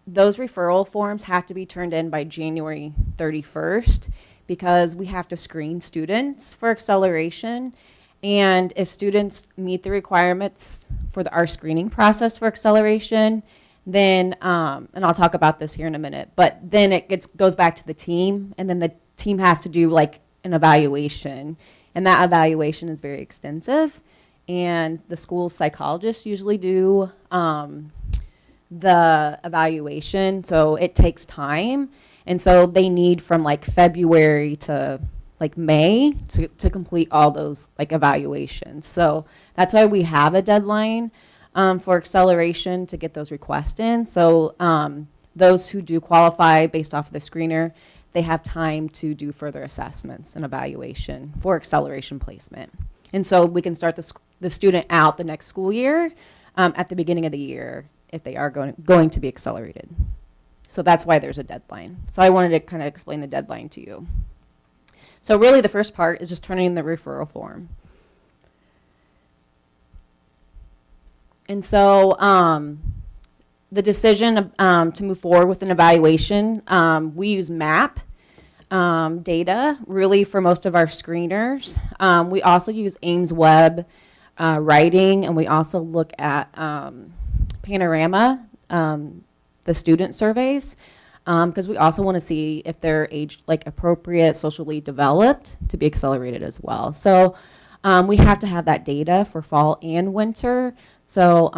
those referral forms have to be turned in by January 31st because we have to screen students for acceleration. And if students meet the requirements for our screening process for acceleration, then, and I'll talk about this here in a minute, but then it goes back to the team, and then the team has to do like an evaluation. And that evaluation is very extensive. And the school psychologists usually do the evaluation, so it takes time. And so they need from like February to like May to complete all those like evaluations. So that's why we have a deadline for acceleration to get those requests in. So those who do qualify based off of the screener, they have time to do further assessments and evaluation for acceleration placement. And so we can start the student out the next school year at the beginning of the year if they are going to be accelerated. So that's why there's a deadline. So I wanted to kind of explain the deadline to you. So really the first part is just turning in the referral form. And so the decision to move forward with an evaluation, we use MAP data really for most of our screeners. We also use Ames Web writing, and we also look at Panorama, the student surveys, because we also want to see if they're age like appropriate, socially developed to be accelerated as well. So we have to have that data for fall and winter. So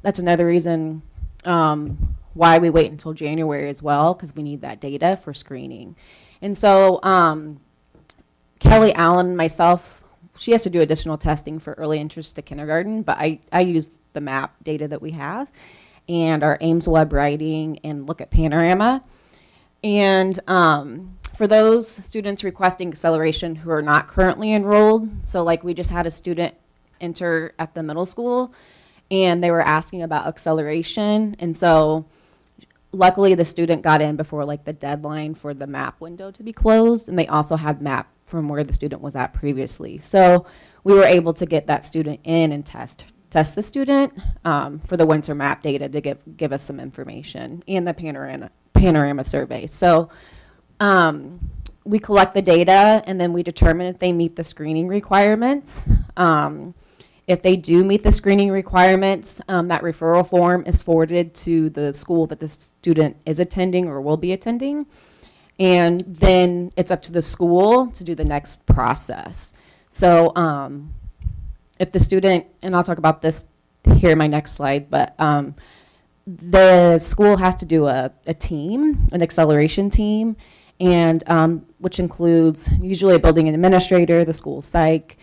that's another reason why we wait until January as well, because we need that data for screening. And so Kelly Allen and myself, she has to do additional testing for early interest to kindergarten, but I use the MAP data that we have and our Ames Web writing and look at Panorama. And for those students requesting acceleration who are not currently enrolled, so like we just had a student enter at the middle school and they were asking about acceleration. And so luckily the student got in before like the deadline for the MAP window to be closed, and they also had MAP from where the student was at previously. So we were able to get that student in and test the student for the winter MAP data to give us some information and the panorama survey. So we collect the data and then we determine if they meet the screening requirements. If they do meet the screening requirements, that referral form is forwarded to the school that the student is attending or will be attending. And then it's up to the school to do the next process. So if the student, and I'll talk about this here in my next slide, but the school has to do a team, an acceleration team, and which includes usually a building administrator, the school psych,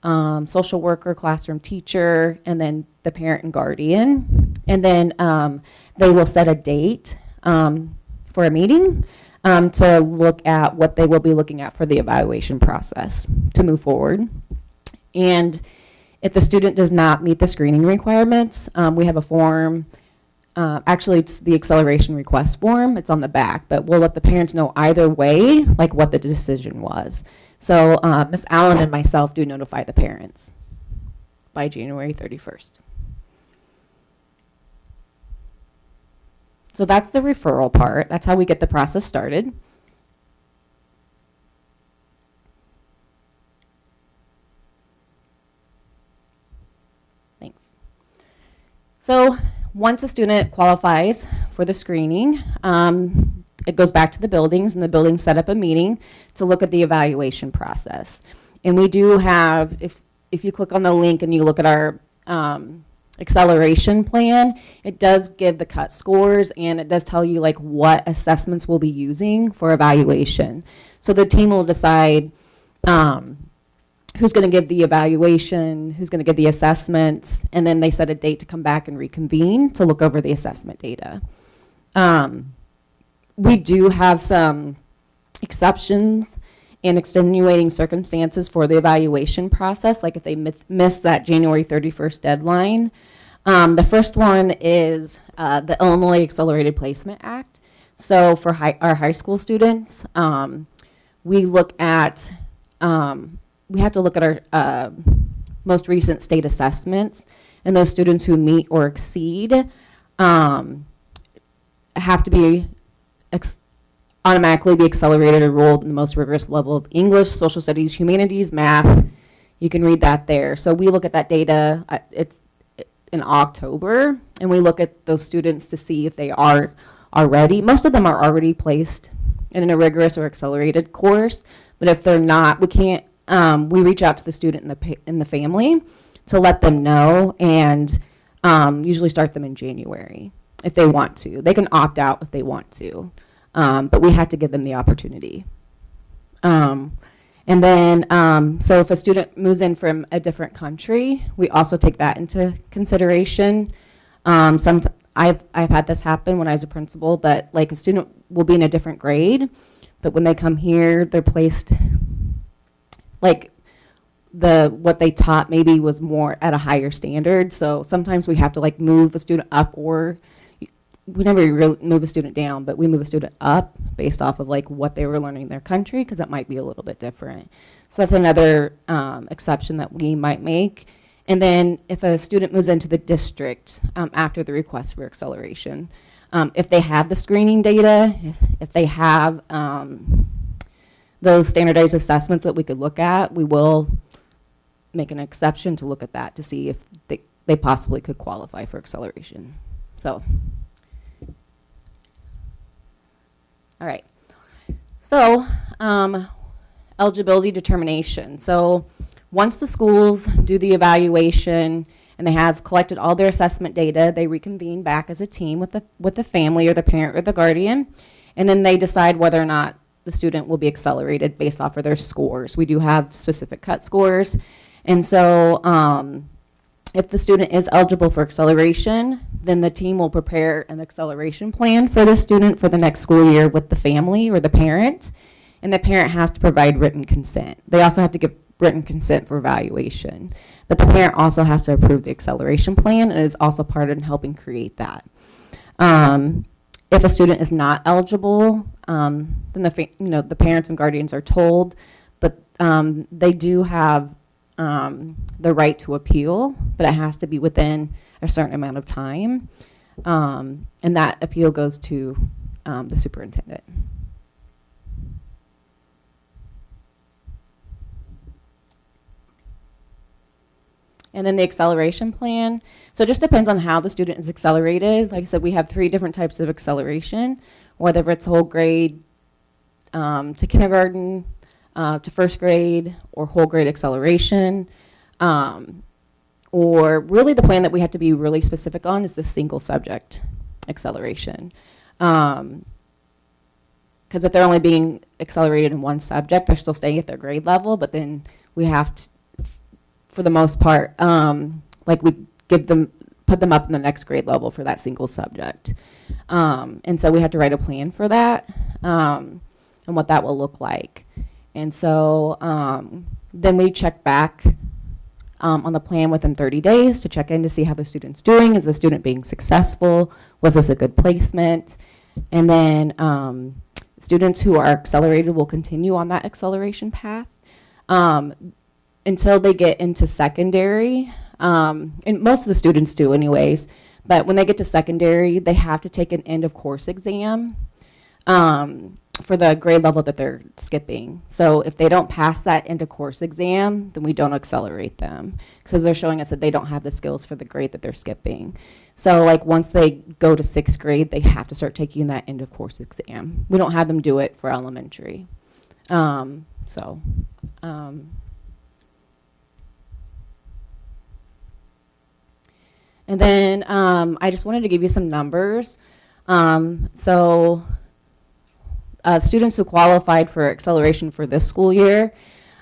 social worker, classroom teacher, and then the parent and guardian. And then they will set a date for a meeting to look at what they will be looking at for the evaluation process to move forward. And if the student does not meet the screening requirements, we have a form. Actually, it's the acceleration request form. It's on the back, but we'll let the parents know either way, like what the decision was. So Ms. Allen and myself do notify the parents by January 31st. So that's the referral part. That's how we get the process started. Thanks. So once a student qualifies for the screening, it goes back to the buildings, and the buildings set up a meeting to look at the evaluation process. And we do have, if you click on the link and you look at our acceleration plan, it does give the cut scores, and it does tell you like what assessments we'll be using for evaluation. So the team will decide who's going to give the evaluation, who's going to give the assessments, and then they set a date to come back and reconvene to look over the assessment data. We do have some exceptions and extenuating circumstances for the evaluation process, like if they miss that January 31st deadline. The first one is the Illinois Accelerated Placement Act. So for our high school students, we look at we have to look at our most recent state assessments, and those students who meet or exceed have to be automatically be accelerated enrolled in the most rigorous level of English, social studies, humanities, math. You can read that there. So we look at that data, it's in October, and we look at those students to see if they are already. Most of them are already placed in a rigorous or accelerated course, but if they're not, we can't, we reach out to the student in the family to let them know, and usually start them in January if they want to. They can opt out if they want to, but we have to give them the opportunity. And then, so if a student moves in from a different country, we also take that into consideration. I've had this happen when I was a principal, but like a student will be in a different grade, but when they come here, they're placed, like what they taught maybe was more at a higher standard. So sometimes we have to like move a student up, or we never really move a student down, but we move a student up based off of like what they were learning in their country, because that might be a little bit different. So that's another exception that we might make. And then if a student moves into the district after the request for acceleration, if they have the screening data, if they have those standardized assessments that we could look at, we will make an exception to look at that to see if they possibly could qualify for acceleration. So. All right, so eligibility determination. So once the schools do the evaluation and they have collected all their assessment data, they reconvene back as a team with the family or the parent or the guardian, and then they decide whether or not the student will be accelerated based off of their scores. We do have specific cut scores, and so if the student is eligible for acceleration, then the team will prepare an acceleration plan for the student for the next school year with the family or the parent, and the parent has to provide written consent. They also have to give written consent for evaluation, but the parent also has to approve the acceleration plan and is also part in helping create that. If a student is not eligible, then the parents and guardians are told, but they do have the right to appeal, but it has to be within a certain amount of time, and that appeal goes to the superintendent. And then the acceleration plan. So it just depends on how the student is accelerated. Like I said, we have 3 different types of acceleration, whether it's whole grade to kindergarten, to first grade, or whole grade acceleration. Or really the plan that we have to be really specific on is the single subject acceleration. Because if they're only being accelerated in one subject, they're still staying at their grade level, but then we have to, for the most part, like we put them up in the next grade level for that single subject. And so we have to write a plan for that, and what that will look like. And so then we check back on the plan within 30 days to check in to see how the student's doing. Is the student being successful? Was this a good placement? And then students who are accelerated will continue on that acceleration path until they get into secondary. And most of the students do anyways, but when they get to secondary, they have to take an end of course exam for the grade level that they're skipping. So if they don't pass that end of course exam, then we don't accelerate them because they're showing us that they don't have the skills for the grade that they're skipping. So like once they go to 6th grade, they have to start taking that end of course exam. We don't have them do it for elementary. And then I just wanted to give you some numbers. Students who qualified for acceleration for this school year,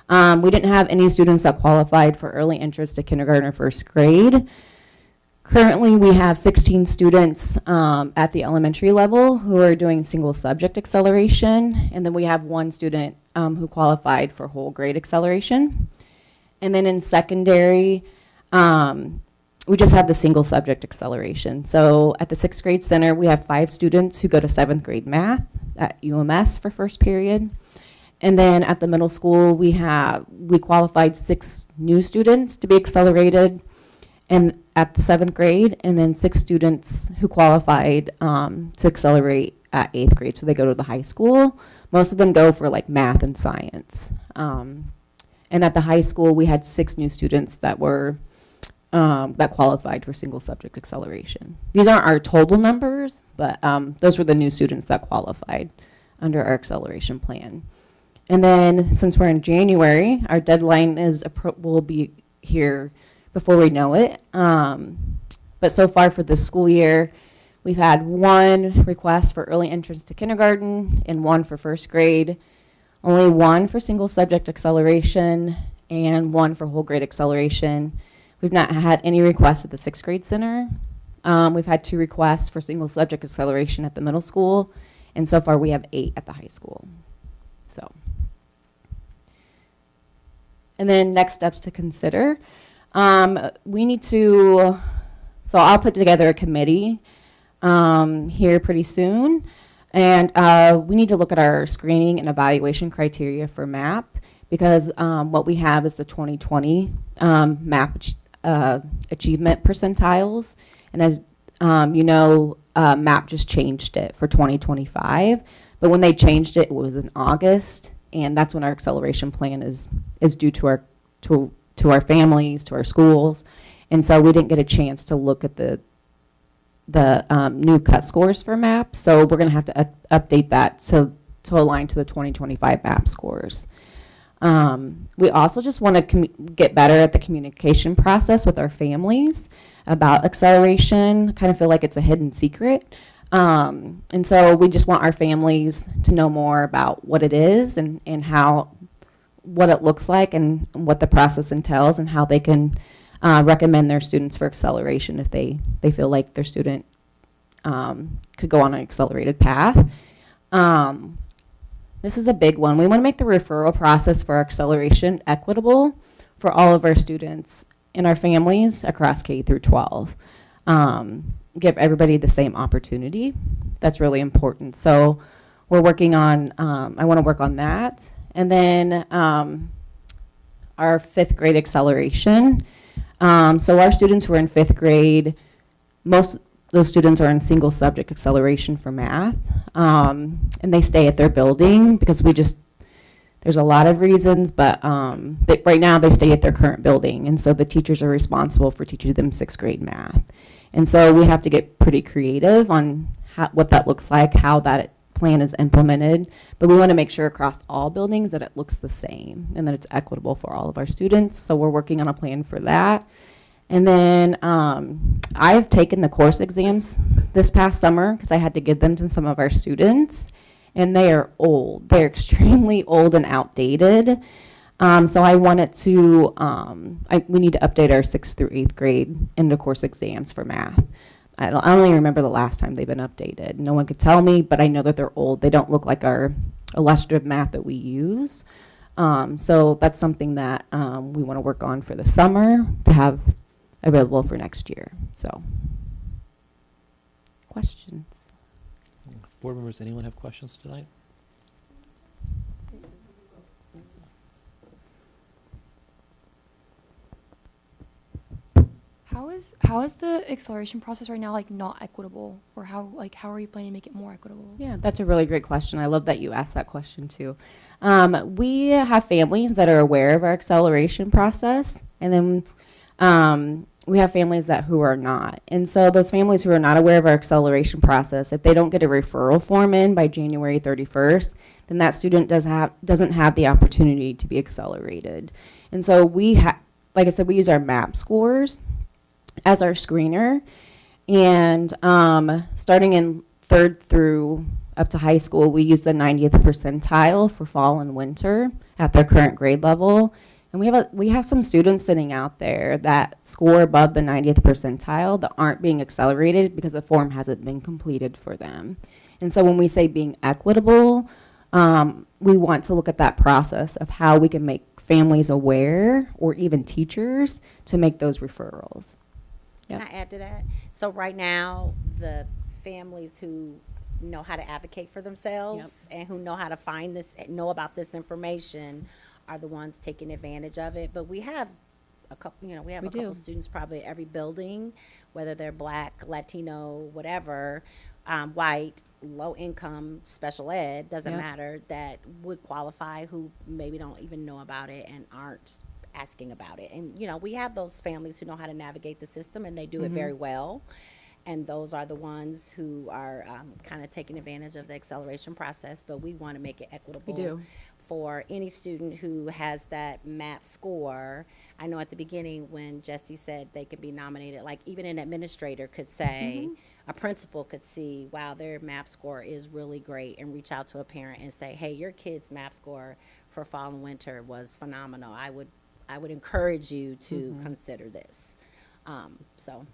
we didn't have any students that qualified for early entrance to kindergarten or first grade. Currently, we have 16 students at the elementary level who are doing single subject acceleration, and then we have 1 student who qualified for whole grade acceleration. And then in secondary, we just have the single subject acceleration. So at the 6th grade center, we have 5 students who go to 7th grade math at UMS for first period. And then at the middle school, we qualified 6 new students to be accelerated, and at the 7th grade, and then 6 students who qualified to accelerate at 8th grade. So they go to the high school. Most of them go for like math and science. And at the high school, we had 6 new students that were that qualified for single subject acceleration. These aren't our total numbers, but those were the new students that qualified under our acceleration plan. And then since we're in January, our deadline will be here before we know it. But so far for this school year, we've had 1 request for early entrance to kindergarten and 1 for 1st grade, only 1 for single subject acceleration, and 1 for whole grade acceleration. We've not had any requests at the 6th grade center. We've had 2 requests for single subject acceleration at the middle school, and so far we have 8 at the high school. So, and then next steps to consider. We need to, so I'll put together a committee here pretty soon, and we need to look at our screening and evaluation criteria for MAP, because what we have is the 2020 MAP achievement percentiles, and as you know, MAP just changed it for 2025, but when they changed it, it was in August, and that's when our acceleration plan is due to our families, to our schools, and so we didn't get a chance to look at the new cut scores for MAP, so we're going to have to update that to align to the 2025 MAP scores. We also just want to get better at the communication process with our families about acceleration. Kind of feel like it's a hidden secret. And so we just want our families to know more about what it is and what it looks like and what the process entails, and how they can recommend their students for acceleration if they feel like their student could go on an accelerated path. This is a big one. We want to make the referral process for acceleration equitable for all of our students and our families across K through 12. Give everybody the same opportunity. That's really important. So we're working on, I want to work on that. And then our 5th grade acceleration. So our students who are in 5th grade, most those students are in single subject acceleration for math, and they stay at their building because there's a lot of reasons, but right now they stay at their current building, and so the teachers are responsible for teaching them 6th grade math. And so we have to get pretty creative on what that looks like, how that plan is implemented, but we want to make sure across all buildings that it looks the same and that it's equitable for all of our students. So we're working on a plan for that. And then I've taken the course exams this past summer because I had to give them to some of our students, and they are old. They're extremely old and outdated. So I wanted to, we need to update our 6th through 8th grade end of course exams for math. I don't even remember the last time they've been updated. No one could tell me, but I know that they're old. They don't look like our illustrative math that we use. So that's something that we want to work on for the summer to have available for next year. So, questions? Board members, anyone have questions tonight? How is the acceleration process right now like not equitable, or how are you planning to make it more equitable? Yeah, that's a really great question. I love that you asked that question too. We have families that are aware of our acceleration process, and then we have families who are not. And so those families who are not aware of our acceleration process, if they don't get a referral form in by January 31st, then that student doesn't have the opportunity to be accelerated. And so like I said, we use our MAP scores as our screener, and starting in 3rd through up to high school, we use the 90th percentile for fall and winter at their current grade level. And we have some students sitting out there that score above the 90th percentile that aren't being accelerated because the form hasn't been completed for them. And so when we say being equitable, we want to look at that process of how we can make families aware, or even teachers, to make those referrals. Can I add to that? So right now, the families who know how to advocate for themselves and who know how to find this, know about this information are the ones taking advantage of it. But we have a couple, we have We a couple do. students probably at every building, whether they're Black, Latino, whatever, white, low income, special ed, doesn't Yep. matter, that would qualify, who maybe don't even know about it and aren't asking about it. And, we have those families who know how to navigate the system, and they do it very well. And those are the ones who are kind of taking advantage of the acceleration process. But we want to make it equitable do. for any student who has that MAP score. I know at the beginning when Jesse said they could be nominated, like even an administrator could say, a principal could see, wow, their MAP score is really great, and reach out to a parent and say, hey, your kid's MAP score for fall and winter was phenomenal. I would encourage you to consider this. So,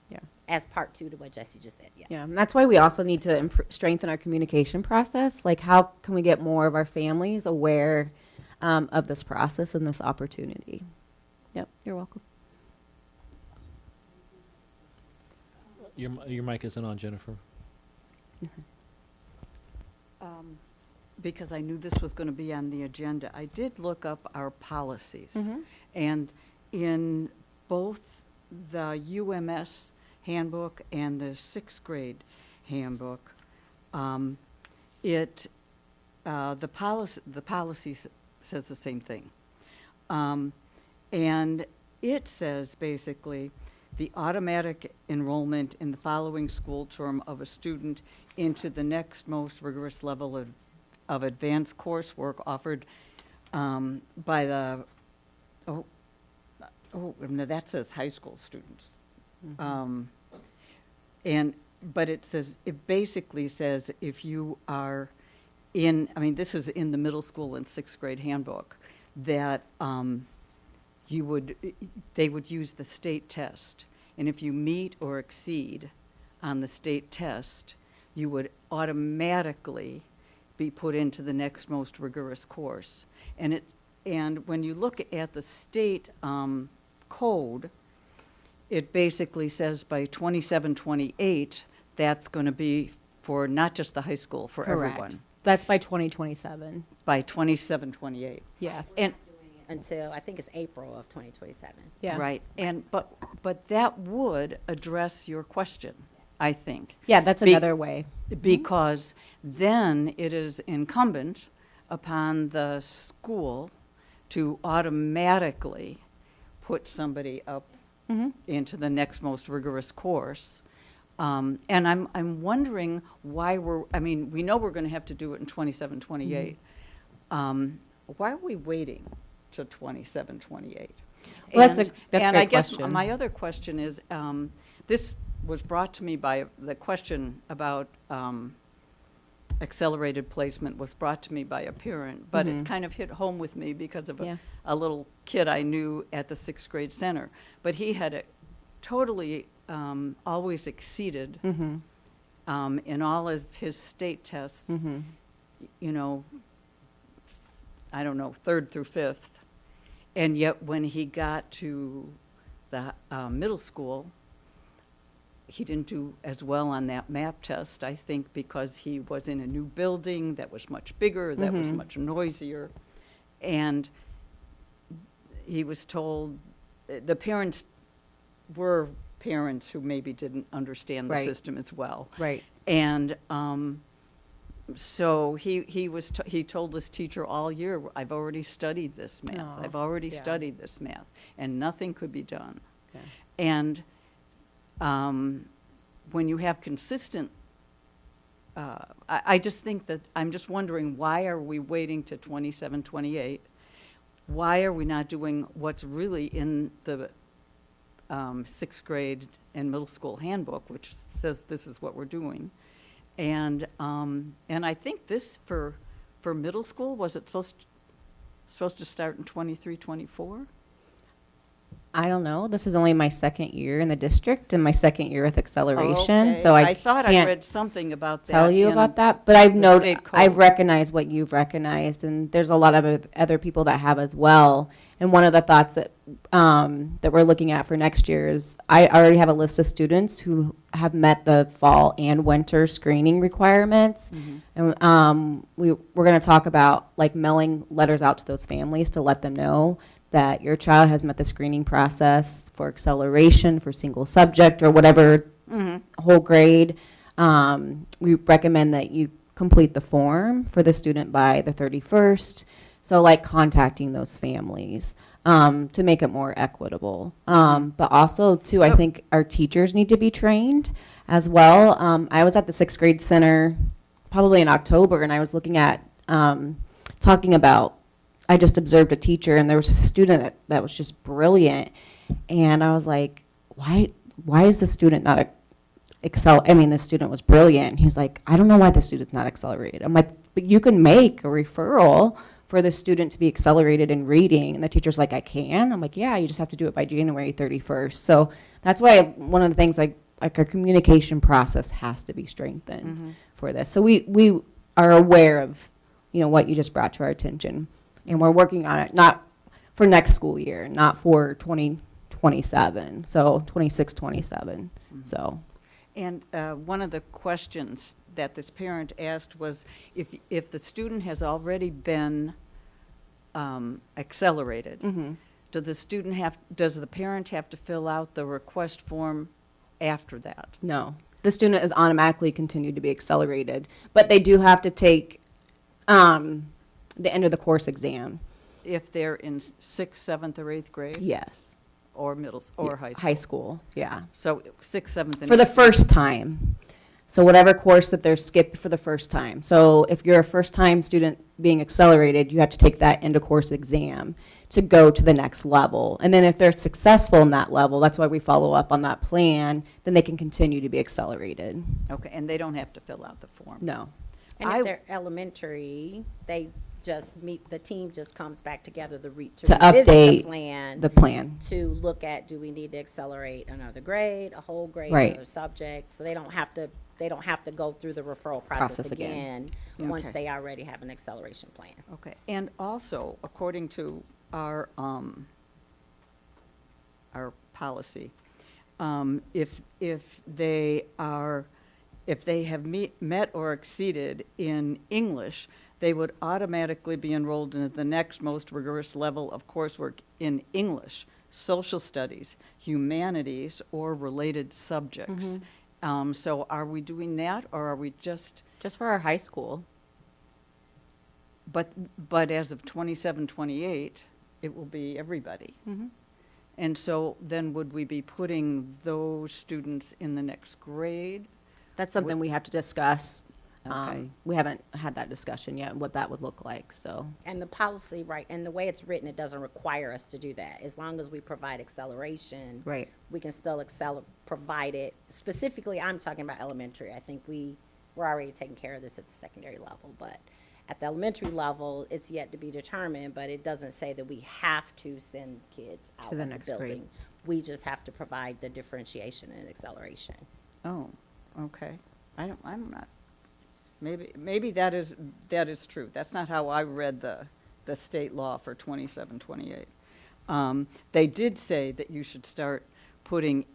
Yeah. as part two to what Jesse just said, yeah. Yeah, and that's why we also need to strengthen our communication process. Like, how can we get more of our families aware of this process and this opportunity? Yep, you're welcome. Your mic isn't on, Jennifer. Because I knew this was going to be on the agenda, I did look up our policies. And in both the UMS handbook and the sixth grade handbook, the policy says the same thing. And it says basically the automatic enrollment in the following school term of a student into the next most rigorous level of advanced coursework offered by the, no, that says high school students. But it basically says if you are this is in the middle school and sixth grade handbook, that they would use the state test. And if you meet or exceed on the state test, you would automatically be put into the next most rigorous course. And when you look at the state code, it basically says by 27-28, that's going to be for not just the high school, for everyone. That's by 2027. By 27-28. Yeah. And Until, I think it's April of 2027. Yeah. right, but that would address your question, I think. Yeah, that's Be- another way. Because then it is incumbent upon the school to automatically put somebody up into the next most rigorous course. And I'm wondering why we know we're going to have to do it in 27-28. Why are we waiting to 27-28? Well, that's a And great I guess question. my other question is, this was brought to me by, the question about accelerated placement was brought to me by a parent, but it kind of hit home with me because of Yeah. a little kid I knew at the sixth grade center. But he had totally always exceeded in all of his state tests, I don't know, third through fifth. And yet when he got to the middle school, he didn't do as well on that MAP test, I think, because he was in a new building that was much bigger, that was much noisier. And he was told, the parents were parents who maybe didn't understand the Right. system as well. Right. And so he told his teacher all year, I've already studied this math. Aw, I've already yeah. studied this math, and nothing could be done. Okay. And when you have consistent, I just think that, I'm just wondering, why are we waiting to 27-28? Why are we not doing what's really in the sixth grade and middle school handbook, which says this is what we're doing? And I think this for middle school, was it supposed to start in 23-24? I don't know. This is only my second year in the district and my second year with acceleration. Okay. So I thought I can't read something about that. tell you in about that, but I've the state I've code. recognized what you've recognized, and there's a lot of other people that have as well. And one of the thoughts that that we're looking at for next year is I already have a list of students who have met the fall and winter screening requirements. And we're going to talk about like mailing letters out to those families to let them know that your child has met the screening process for acceleration, for single subject, or whatever whole grade. We recommend that you complete the form for the student by the 31st. So like contacting those families to make it more equitable. But also too, I think our teachers need to be trained as well. I was at the 6th grade center probably in October, and I was looking at talking about, I just observed a teacher, and there was a student that was just brilliant. And I was like, why is the student not the student was brilliant. He's like, I don't know why the student's not accelerated. I'm like, but you can make a referral for the student to be accelerated in reading. And the teacher's like, I can. I'm like, yeah, you just have to do it by January 31st. So that's why one of the things like our communication process has to be strengthened for this. So we are aware of, what you just brought to our attention. And we're working on it, not for next school year, not for 2027, so 26, 27, so. And one of the questions that this parent asked was if the student has already been accelerated, does the parent have to fill out the request form after that? No, the student is automatically continued to be accelerated, but they do have to take the end of the course exam. If they're in 6th, 7th, or 8th grade? Yes. Or or high school? High school, yeah. So 6th, 7th, and For the 8th. first time. So whatever course that they're skipped for the first time. So if you're a first-time student being accelerated, you have to take that end of course exam to go to the next level. And then if they're successful in that level, that's why we follow up on that plan, then they can continue to be accelerated. Okay, and they don't have to fill out the form? No. And I- if they're elementary, they just the team just comes back together to revisit update the plan. The plan. To look at, do we need to accelerate another grade, a whole grade, Right. another subject? So they don't have to go through the referral process Process again. again once Okay. they already have an acceleration plan. Okay, and also, according to our policy, if they have met or exceeded in English, they would automatically be enrolled in the next most rigorous level of coursework in English, social studies, humanities, or related subjects. So are we doing that, or are we just, Just for our high school. but as of 27, 28, it will be everybody? And so then would we be putting those students in the next grade? That's something we have to discuss. Okay. We haven't had that discussion yet, what that would look like, so. And the policy, right, and the way it's written, it doesn't require us to do that. As long as we provide acceleration. Right. We can still provide it. Specifically, I'm talking about elementary. I think we're already taking care of this at the secondary level, but at the elementary level, it's yet to be determined, but it doesn't say that we have to send kids out To the of the next grade. building. We just have to provide the differentiation and acceleration. Oh, okay. I'm not, maybe that is true. That's not how I read the state law for 27, 28. They did say that you should start putting,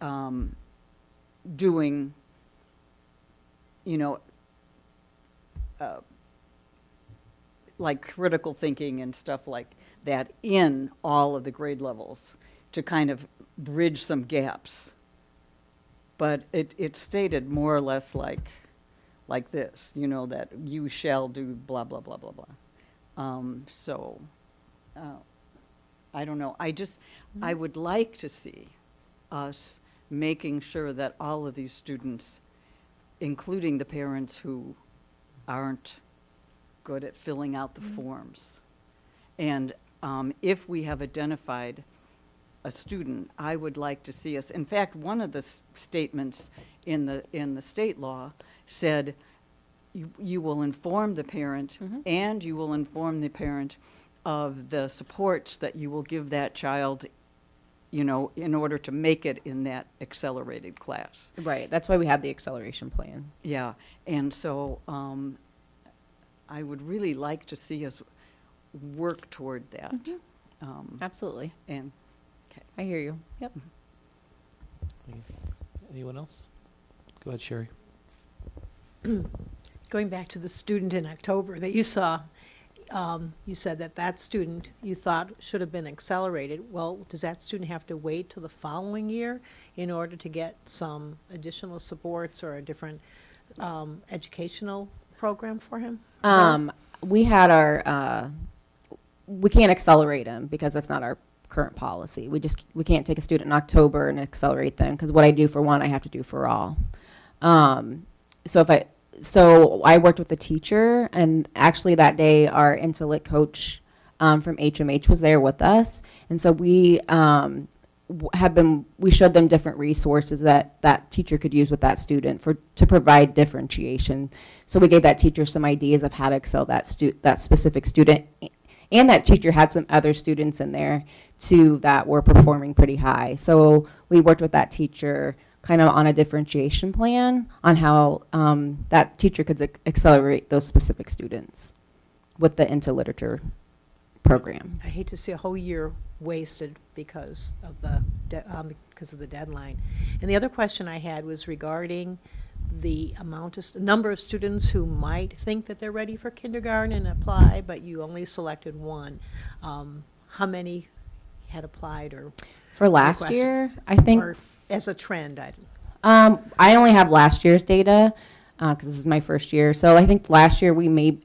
doing, like critical thinking and stuff like that in all of the grade levels to kind of bridge some gaps. But it stated more or less like this, that you shall do blah, blah, blah, blah, blah. I don't know. I would like to see us making sure that all of these students, including the parents who aren't good at filling out the forms. And if we have identified a student, I would like to see us, in fact, one of the statements in the state law said, you will inform the parent and you will inform the parent of the supports that you will give that child, in order to make it in that accelerated class. Right, that's why we have the acceleration plan. Yeah, and so I would really like to see us work toward that. Absolutely. And I hear you. Yep. Anyone else? Go ahead, Sherry. Going back to the student in October that you saw, you said that that student you thought should have been accelerated. Well, does that student have to wait till the following year in order to get some additional supports or a different educational program for him? We had our, we can't accelerate them because that's not our current policy. We can't take a student in October and accelerate them because what I do for one, I have to do for all. So I worked with the teacher, and actually that day our Intellect coach from HMH was there with us, and so we we showed them different resources that that teacher could use with that student to provide differentiation. So we gave that teacher some ideas of how to excel that specific student, and that teacher had some other students in there too that were performing pretty high. So we worked with that teacher kind of on a differentiation plan on how that teacher could accelerate those specific students with the Into Literature program. I hate to see a whole year wasted because of the deadline. And the other question I had was regarding the number of students who might think that they're ready for kindergarten and apply, but you only selected one. How many had applied or For last requested? year, I think Or as a trend? I only have last year's data because this is my first year. So I think last year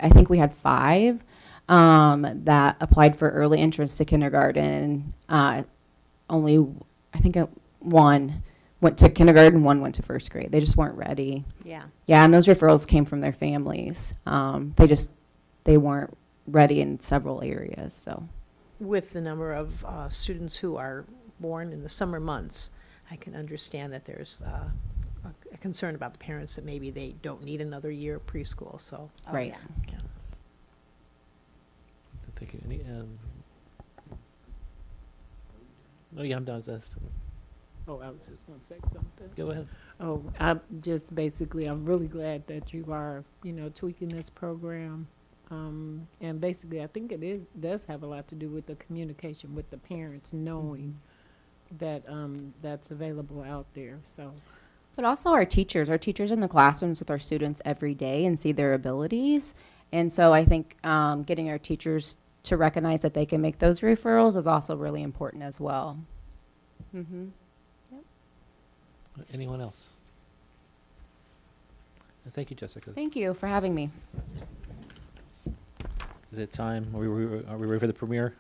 I think we had 5 that applied for early entrance to kindergarten. Only, I think 1 went to kindergarten, 1 went to first grade. They just weren't ready. Yeah. Yeah, and those referrals came from their families. They weren't ready in several areas. So With the number of students who are born in the summer months, I can understand that there's a concern about the parents that maybe they don't need another year of preschool, so. Oh, Right. yeah. Thank you. Any, no, yeah, I'm done with this. Oh, I was just gonna say something. Go ahead. Oh, I'm really glad that you are, tweaking this program. And basically, I think does have a lot to do with the communication with the parents, knowing that, that's available out there, so. But also our teachers in the classrooms with our students every day and see their abilities. And so I think getting our teachers to recognize that they can make those referrals is also really important as well. Mm-hmm. Anyone else? Thank you, Jessica. Thank you for having me. Is it time? Are we ready for the premiere?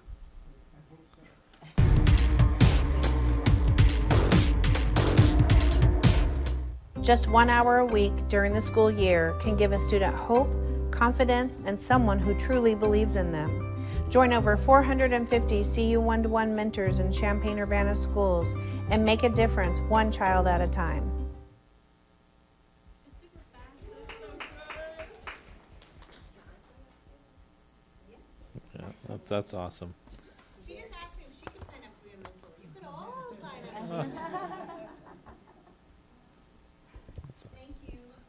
Just 1 hour a week during the school year can give a student hope, confidence, and someone who truly believes in them. Join over 450 CU one-to-one mentors in Champaign-Urbana schools and make a difference one child at a time. Yeah, that's awesome. She just asked me if she could sign up to be a mentor. You could all sign up.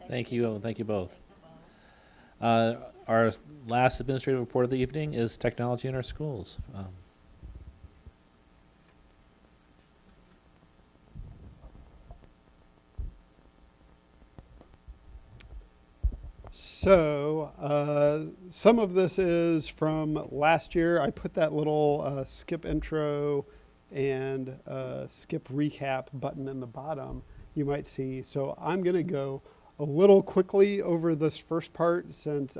Thank you, and thank you both. Our last administrative report of the evening is technology in our schools. So, some of this is from last year. I put that little skip intro and skip recap button in the bottom, you might see. So I'm going to go a little quickly over this first part since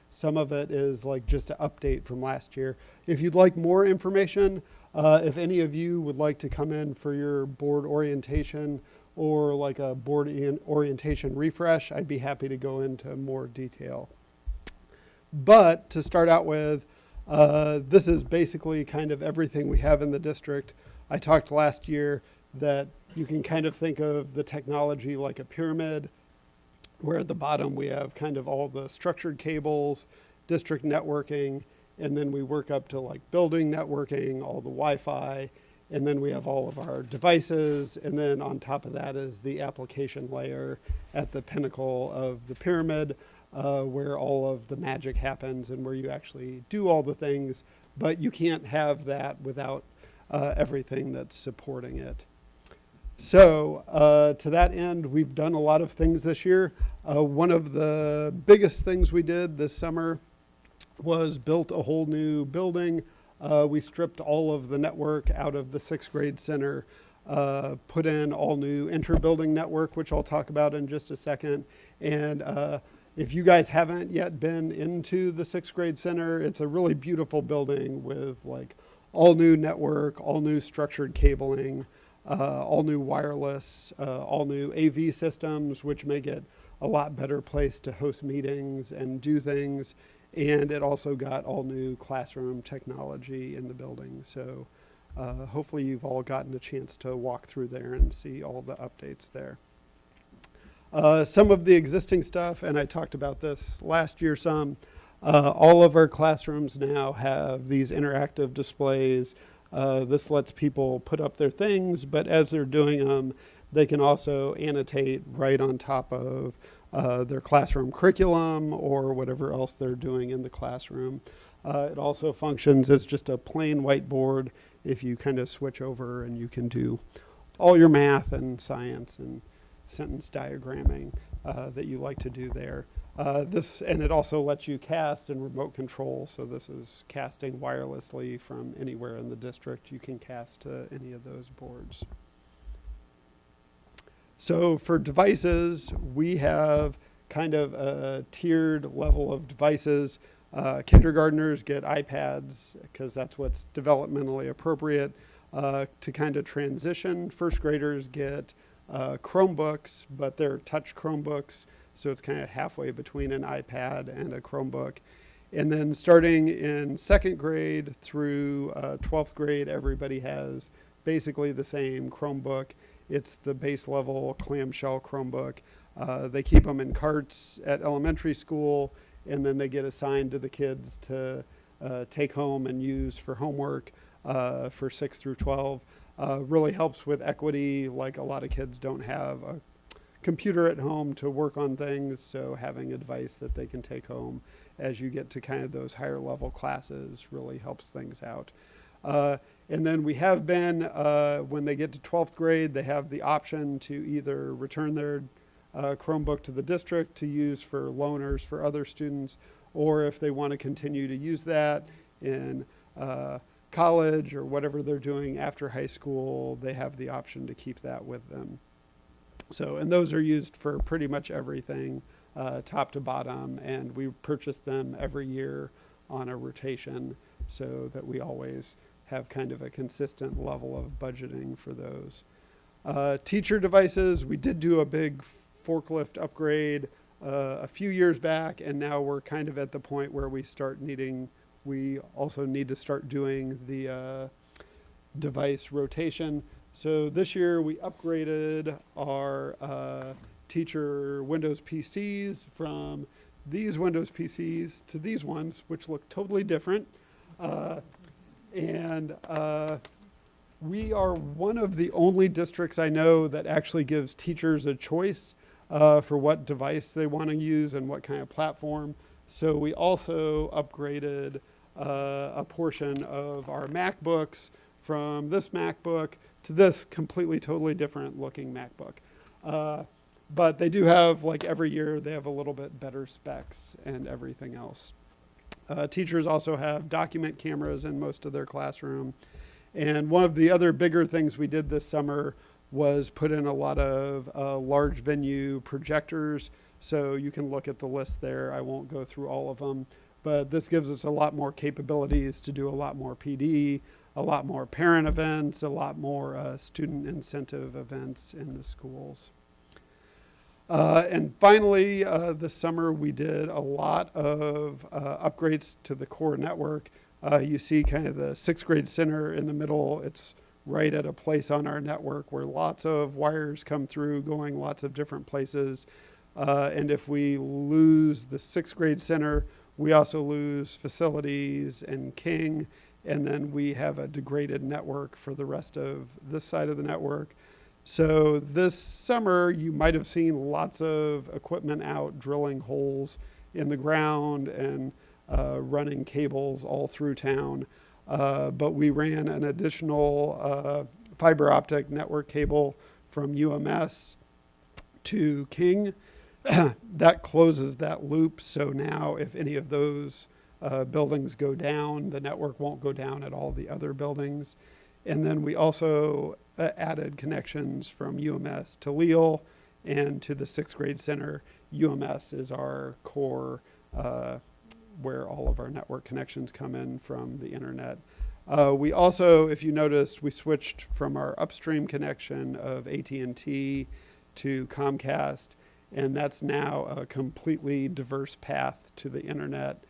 some of it is like just an update from last year. If you'd like more information, if any of you would like to come in for your board orientation or like a board orientation refresh, I'd be happy to go into more detail. But to start out with, this is basically kind of everything we have in the district. I talked last year that you can kind of think of the technology like a pyramid, where at the bottom we have kind of all the structured cables, district networking, and then we work up to like building networking, all the Wi-Fi, and then we have all of our devices, and then on top of that is the application layer at the pinnacle of the pyramid, where all of the magic happens and where you actually do all the things, but you can't have that without everything that's supporting it. So to that end, we've done a lot of things this year. One of the biggest things we did this summer was built a whole new building. We stripped all of the network out of the 6th grade center, put in all new inter-building network, which I'll talk about in just a second. And if you guys haven't yet been into the 6th grade center, it's a really beautiful building with like all new network, all new structured cabling, all new wireless, all new AV systems, which make it a lot better place to host meetings and do things. And it also got all new classroom technology in the building. So hopefully you've all gotten a chance to walk through there and see all the updates there. Some of the existing stuff, and I talked about this last year some, all of our classrooms now have these interactive displays. This lets people put up their things, but as they're doing them, they can also annotate right on top of their classroom curriculum or whatever else they're doing in the classroom. It also functions as just a plain whiteboard if you kind of switch over, and you can do all your math and science and sentence diagramming that you like to do there. And it also lets you cast and remote control. So this is casting wirelessly from anywhere in the district. You can cast to any of those boards. So for devices, we have kind of a tiered level of devices. Kindergartners get iPads because that's what's developmentally appropriate to kind of transition. First graders get Chromebooks, but they're touch Chromebooks. So it's kind of halfway between an iPad and a Chromebook. And then starting in 2nd grade through 12th grade, everybody has basically the same Chromebook. It's the base level clamshell Chromebook. They keep them in carts at elementary school, and then they get assigned to the kids to take home and use for homework for 6 through 12. Really helps with equity. Like a lot of kids don't have a computer at home to work on things, so having a device that they can take home as you get to kind of those higher level classes really helps things out. And then we have been, when they get to 12th grade, they have the option to either return their Chromebook to the district to use for loaners for other students, or if they want to continue to use that in college or whatever they're doing after high school, they have the option to keep that with them. So, and those are used for pretty much everything, top to bottom, and we purchase them every year on a rotation so that we always have kind of a consistent level of budgeting for those. Teacher devices, we did do a big forklift upgrade a few years back, and now we're kind of at the point where we also need to start doing the device rotation. So this year we upgraded our teacher Windows PCs from these Windows PCs to these ones, which look totally different. We are one of the only districts I know that actually gives teachers a choice for what device they want to use and what kind of platform. So we also upgraded a portion of our MacBooks from this MacBook to this completely, totally different looking MacBook. But they do have, like every year, they have a little bit better specs and everything else. Teachers also have document cameras in most of their classroom. And one of the other bigger things we did this summer was put in a lot of large venue projectors. So you can look at the list there. I won't go through all of them. But this gives us a lot more capabilities to do a lot more PD, a lot more parent events, a lot more student incentive events in the schools. And finally, this summer we did a lot of upgrades to the core network. You see kind of the 6th grade center in the middle. It's right at a place on our network where lots of wires come through going lots of different places. And if we lose the 6th grade center, we also lose facilities and King, and then we have a degraded network for the rest of this side of the network. So this summer, you might have seen lots of equipment out drilling holes in the ground and running cables all through town. But we ran an additional fiber optic network cable from UMS to King. That closes that loop. So now if any of those buildings go down, the network won't go down at all the other buildings. And then we also added connections from UMS to Leal and to the 6th grade center. UMS is our core where all of our network connections come in from the internet. We also, if you noticed, we switched from our upstream connection of AT&T to Comcast, and that's now a completely diverse path to the internet.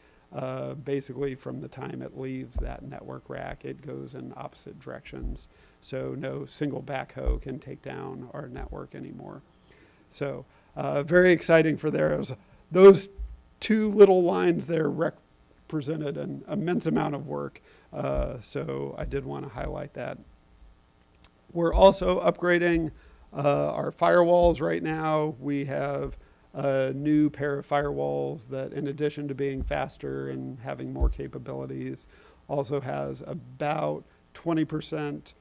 Basically from the time it leaves that network rack, it goes in opposite directions. So no single backhoe can take down our network anymore. So very exciting for theirs. Those two little lines there represented an immense amount of work. So I did want to highlight that. We're also upgrading our firewalls right now. We have a new pair of firewalls that, in addition to being faster and having more capabilities, also has about 20%,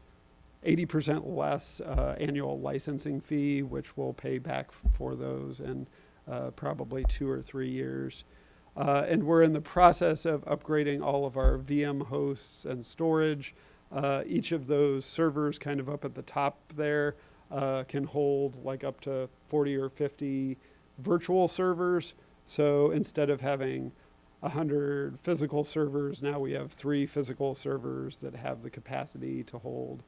80% less annual licensing fee, which we'll pay back for those in probably 2 or 3 years. And we're in the process of upgrading all of our VM hosts and storage. Each of those servers kind of up at the top there can hold like up to 40 or 50 virtual servers. So instead of having 100 physical servers, now we have 3 physical servers that have the capacity to hold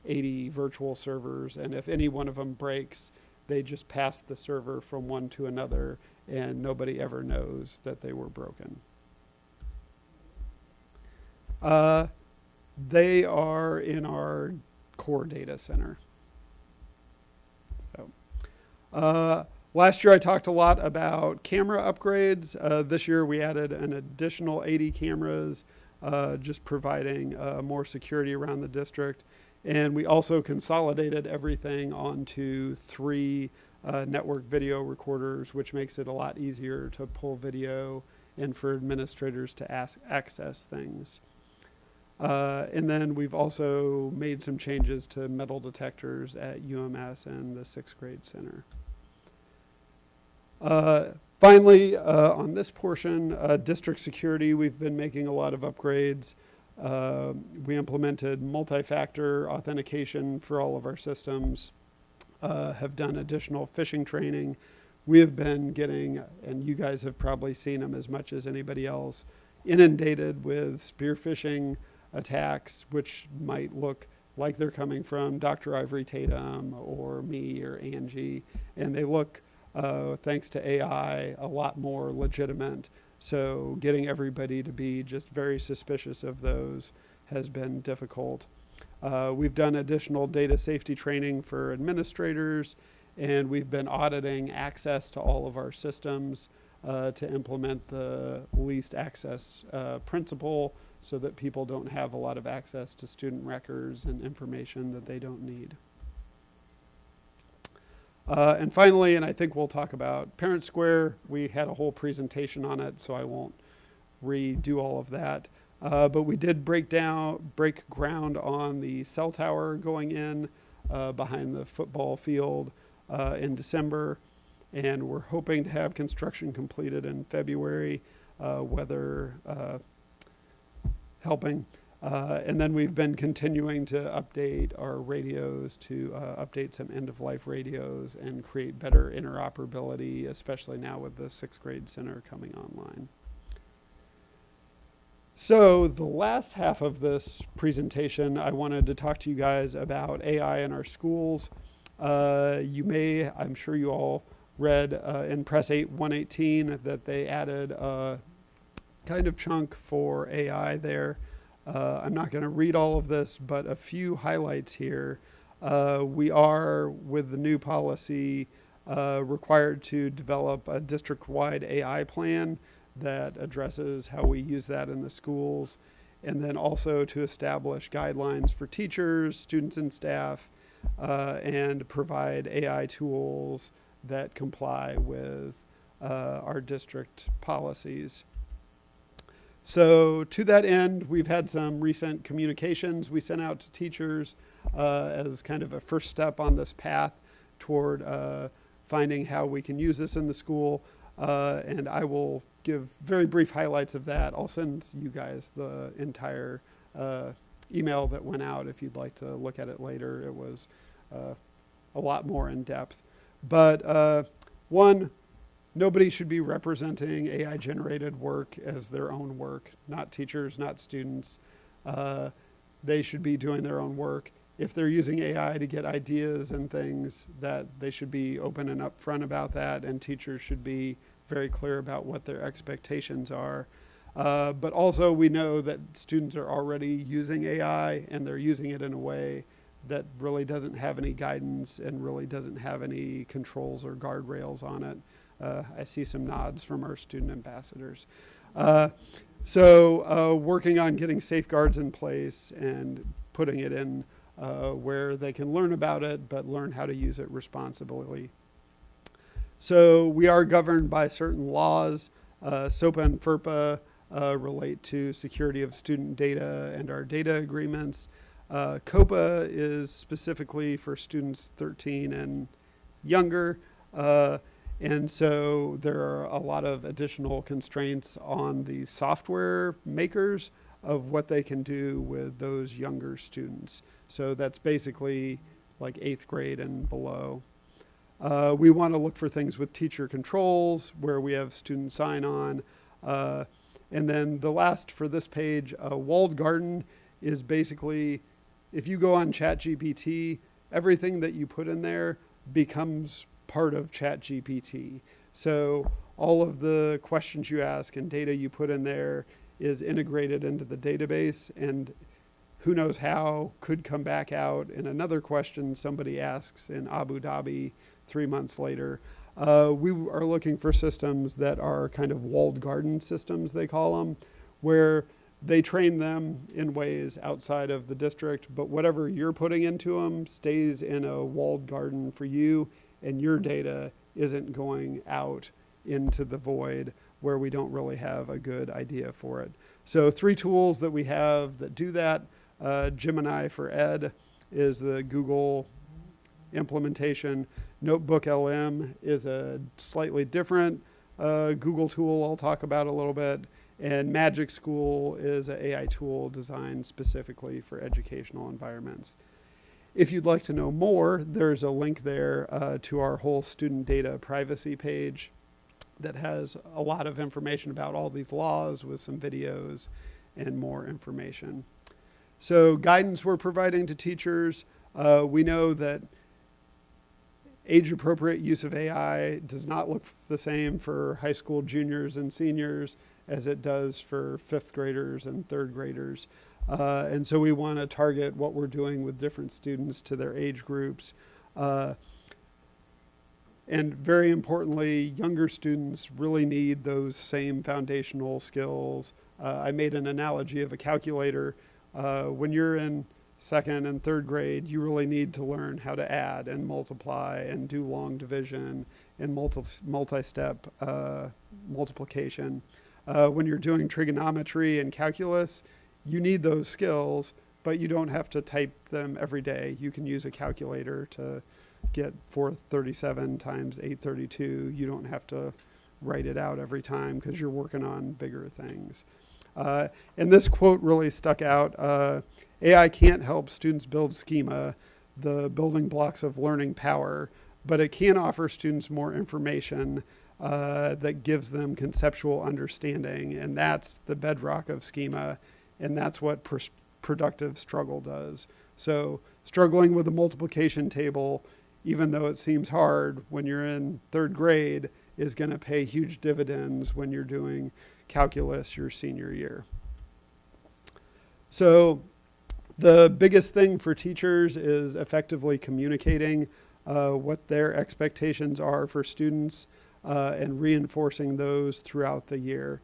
80 virtual servers. And if any one of them breaks, they just pass the server from one to another, and nobody ever knows that they were broken. They are in our core data center. So, last year I talked a lot about camera upgrades. This year we added an additional 80 cameras, just providing more security around the district. And we also consolidated everything onto 3 network video recorders, which makes it a lot easier to pull video and for administrators to access things. And then we've also made some changes to metal detectors at UMS and the 6th grade center. Finally, on this portion, district security, we've been making a lot of upgrades. We implemented multi-factor authentication for all of our systems, have done additional phishing training. We have been getting, and you guys have probably seen them as much as anybody else, inundated with spear phishing attacks, which might look like they're coming from Dr. Ivory Tatum or me or Angie, and they look, thanks to AI, a lot more legitimate. So getting everybody to be just very suspicious of those has been difficult. We've done additional data safety training for administrators, and we've been auditing access to all of our systems to implement the least access principle so that people don't have a lot of access to student records and information that they don't need. And finally, and I think we'll talk about Parent Square, we had a whole presentation on it, so I won't redo all of that. But we did break ground on the cell tower going in behind the football field in December, and we're hoping to have construction completed in February, weather helping. And then we've been continuing to update our radios to update some end-of-life radios and create better interoperability, especially now with the 6th grade center coming online. So the last half of this presentation, I wanted to talk to you guys about AI in our schools. You may, I'm sure you all read in Press 118 that they added a kind of chunk for AI there. I'm not going to read all of this, but a few highlights here. We are, with the new policy, required to develop a district-wide AI plan that addresses how we use that in the schools, and then also to establish guidelines for teachers, students, and staff, and provide AI tools that comply with our district policies. So to that end, we've had some recent communications we sent out to teachers as kind of a first step on this path toward finding how we can use this in the school. And I will give very brief highlights of that. I'll send you guys the entire email that went out if you'd like to look at it later. It was a lot more in depth. But one, nobody should be representing AI-generated work as their own work, not teachers, not students. They should be doing their own work. If they're using AI to get ideas and things, that they should be open and upfront about that, and teachers should be very clear about what their expectations are. But also we know that students are already using AI, and they're using it in a way that really doesn't have any guidance and really doesn't have any controls or guardrails on it. I see some nods from our student ambassadors. So working on getting safeguards in place and putting it in where they can learn about it, but learn how to use it responsibly. So we are governed by certain laws. SOPA and FERPA relate to security of student data and our data agreements. COPA is specifically for students 13 and younger. And so there are a lot of additional constraints on the software makers of what they can do with those younger students. So that's basically like 8th grade and below. We want to look for things with teacher controls where we have student sign-on. And then the last for this page, walled garden is basically, if you go on ChatGPT, everything that you put in there becomes part of ChatGPT. So all of the questions you ask and data you put in there is integrated into the database, and who knows how could come back out in another question somebody asks in Abu Dhabi 3 months later. We are looking for systems that are kind of walled garden systems, they call them, where they train them in ways outside of the district, but whatever you're putting into them stays in a walled garden for you, and your data isn't going out into the void where we don't really have a good idea for it. So 3 tools that we have that do that. Gemini for Ed is the Google implementation. Notebook LM is a slightly different Google tool I'll talk about a little bit. And Magic School is an AI tool designed specifically for educational environments. If you'd like to know more, there's a link there to our whole student data privacy page that has a lot of information about all these laws with some videos and more information. So guidance we're providing to teachers. We know that age-appropriate use of AI does not look the same for high school juniors and seniors as it does for 5th graders and 3rd graders. And so we want to target what we're doing with different students to their age groups. And very importantly, younger students really need those same foundational skills. I made an analogy of a calculator. When you're in 2nd and 3rd grade, you really need to learn how to add and multiply and do long division and multi-step multiplication. When you're doing trigonometry and calculus, you need those skills, but you don't have to type them every day. You can use a calculator to get 437 times 832. You don't have to write it out every time because you're working on bigger things. And this quote really stuck out. AI can't help students build schema, the building blocks of learning power, but it can offer students more information that gives them conceptual understanding, and that's the bedrock of schema, and that's what productive struggle does. So struggling with a multiplication table, even though it seems hard when you're in 3rd grade, is going to pay huge dividends when you're doing calculus your senior year. So the biggest thing for teachers is effectively communicating what their expectations are for students and reinforcing those throughout the year.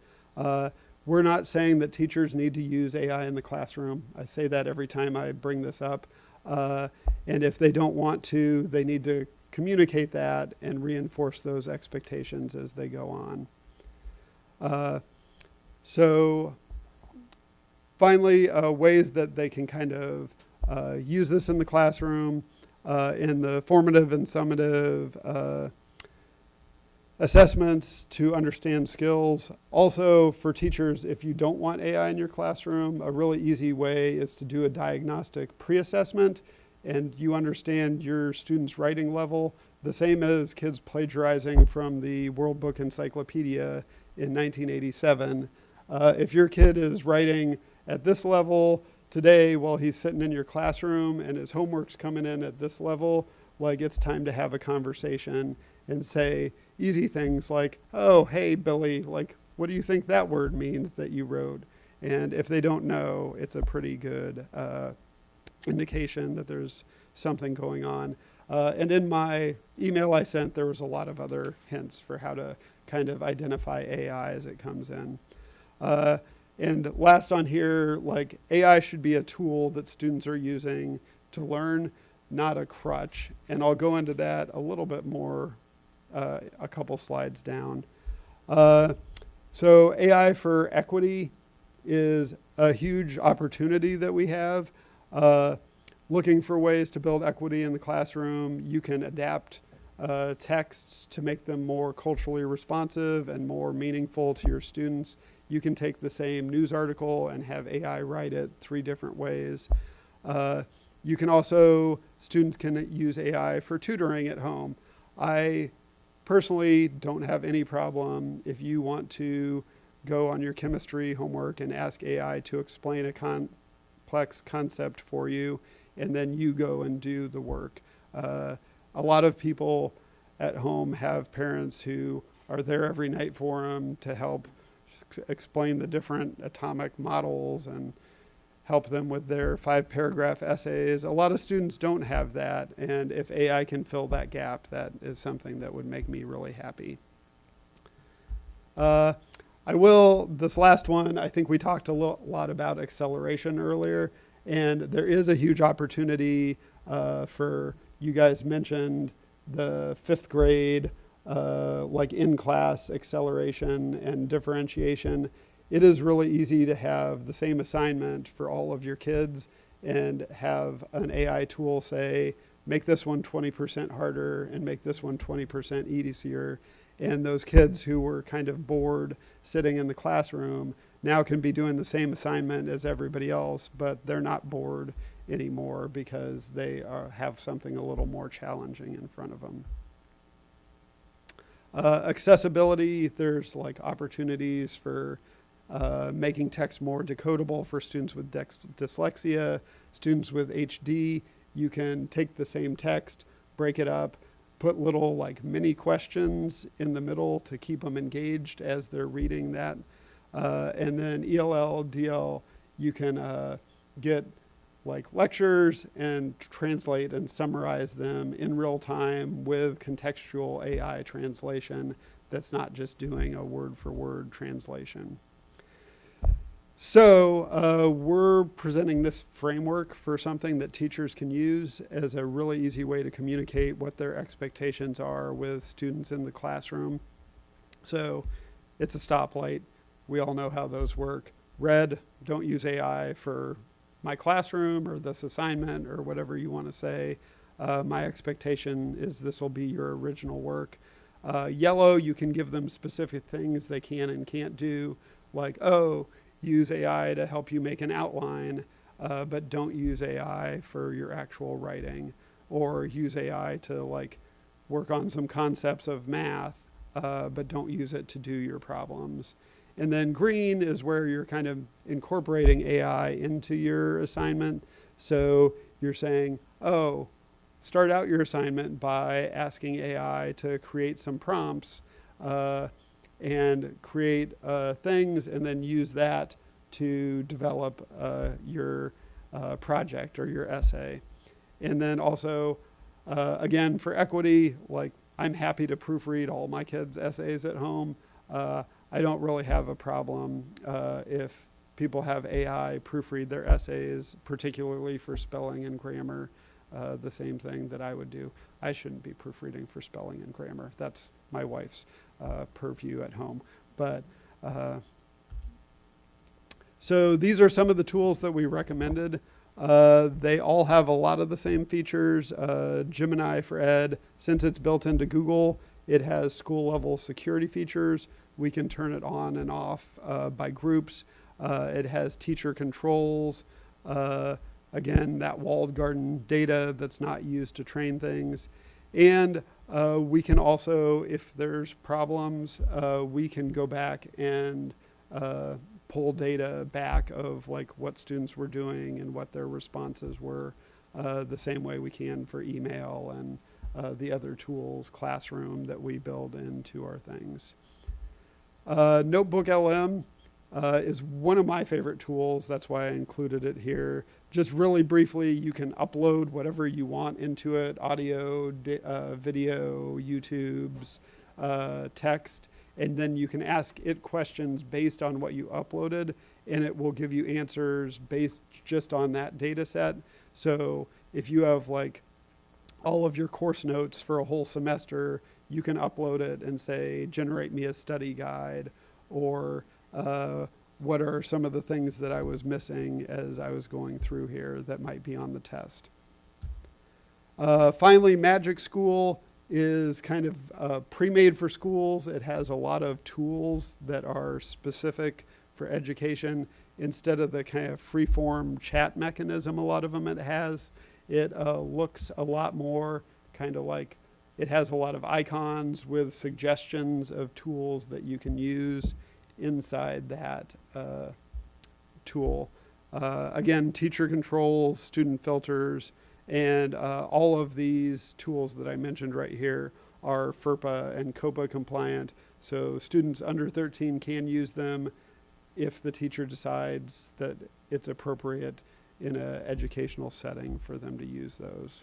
We're not saying that teachers need to use AI in the classroom. I say that every time I bring this up. And if they don't want to, they need to communicate that and reinforce those expectations as they go on. So finally, ways that they can kind of use this in the classroom, in the formative and summative assessments to understand skills. Also, for teachers, if you don't want AI in your classroom, a really easy way is to do a diagnostic pre-assessment, and you understand your student's writing level, the same as kids plagiarizing from the World Book Encyclopedia in 1987. If your kid is writing at this level today while he's sitting in your classroom and his homework's coming in at this level, like, it's time to have a conversation and say easy things like, oh, hey, Billy, like, what do you think that word means that you wrote? And if they don't know, it's a pretty good indication that there's something going on. And in my email I sent, there was a lot of other hints for how to kind of identify AI as it comes in. And last on here, like, AI should be a tool that students are using to learn, not a crutch. And I'll go into that a little bit more a couple slides down. So AI for equity is a huge opportunity that we have. Looking for ways to build equity in the classroom, you can adapt texts to make them more culturally responsive and more meaningful to your students. You can take the same news article and have AI write it 3 different ways. You can also, students can use AI for tutoring at home. I personally don't have any problem if you want to go on your chemistry homework and ask AI to explain a complex concept for you, and then you go and do the work. A lot of people at home have parents who are there every night for them to help explain the different atomic models and help them with their 5-paragraph essays. A lot of students don't have that, and if AI can fill that gap, that is something that would make me really happy. This last one, I think we talked a lot about acceleration earlier, and there is a huge opportunity for, you guys mentioned the 5th grade, like in-class acceleration and differentiation. It is really easy to have the same assignment for all of your kids and have an AI tool say, make this one 20% harder and make this one 20% easier. And those kids who were kind of bored sitting in the classroom now can be doing the same assignment as everybody else, but they're not bored anymore because they have something a little more challenging in front of them. Accessibility, there's like opportunities for making text more decodable for students with dyslexia, students with HD. You can take the same text, break it up, put little like mini questions in the middle to keep them engaged as they're reading that. And then ELL, DL, you can get like lectures and translate and summarize them in real time with contextual AI translation that's not just doing a word-for-word translation. So we're presenting this framework for something that teachers can use as a really easy way to communicate what their expectations are with students in the classroom. So it's a stoplight. We all know how those work. Red, don't use AI for my classroom or this assignment or whatever you want to say. My expectation is this will be your original work. Yellow, you can give them specific things they can and can't do, like, oh, use AI to help you make an outline, but don't use AI for your actual writing, or use AI to like work on some concepts of math, but don't use it to do your problems. And then green is where you're kind of incorporating AI into your assignment. So you're saying, oh, start out your assignment by asking AI to create some prompts and create things, and then use that to develop your project or your essay. And then also, again, for equity, like, I'm happy to proofread all my kids' essays at home. I don't really have a problem if people have AI proofread their essays, particularly for spelling and grammar, the same thing that I would do. I shouldn't be proofreading for spelling and grammar. That's my wife's purview at home. But So these are some of the tools that we recommended. They all have a lot of the same features. Gemini for Ed, since it's built into Google, it has school level security features. We can turn it on and off by groups. It has teacher controls. Again, that walled garden data that's not used to train things. And we can also, if there's problems, we can go back and pull data back of like what students were doing and what their responses were, the same way we can for email and the other tools, Classroom, that we build into our things. Notebook LM is one of my favorite tools. That's why I included it here. Just really briefly, you can upload whatever you want into it, audio, video, YouTube's, text, and then you can ask it questions based on what you uploaded, and it will give you answers based just on that data set. So if you have like all of your course notes for a whole semester, you can upload it and say, generate me a study guide, or what are some of the things that I was missing as I was going through here that might be on the test. Finally, Magic School is kind of pre-made for schools. It has a lot of tools that are specific for education. Instead of the kind of free-form chat mechanism, a lot of them it has, it looks a lot more kind of like, it has a lot of icons with suggestions of tools that you can use inside that tool. Again, teacher controls, student filters, and all of these tools that I mentioned right here are FERPA and COPA compliant. So students under 13 can use them if the teacher decides that it's appropriate in an educational setting for them to use those.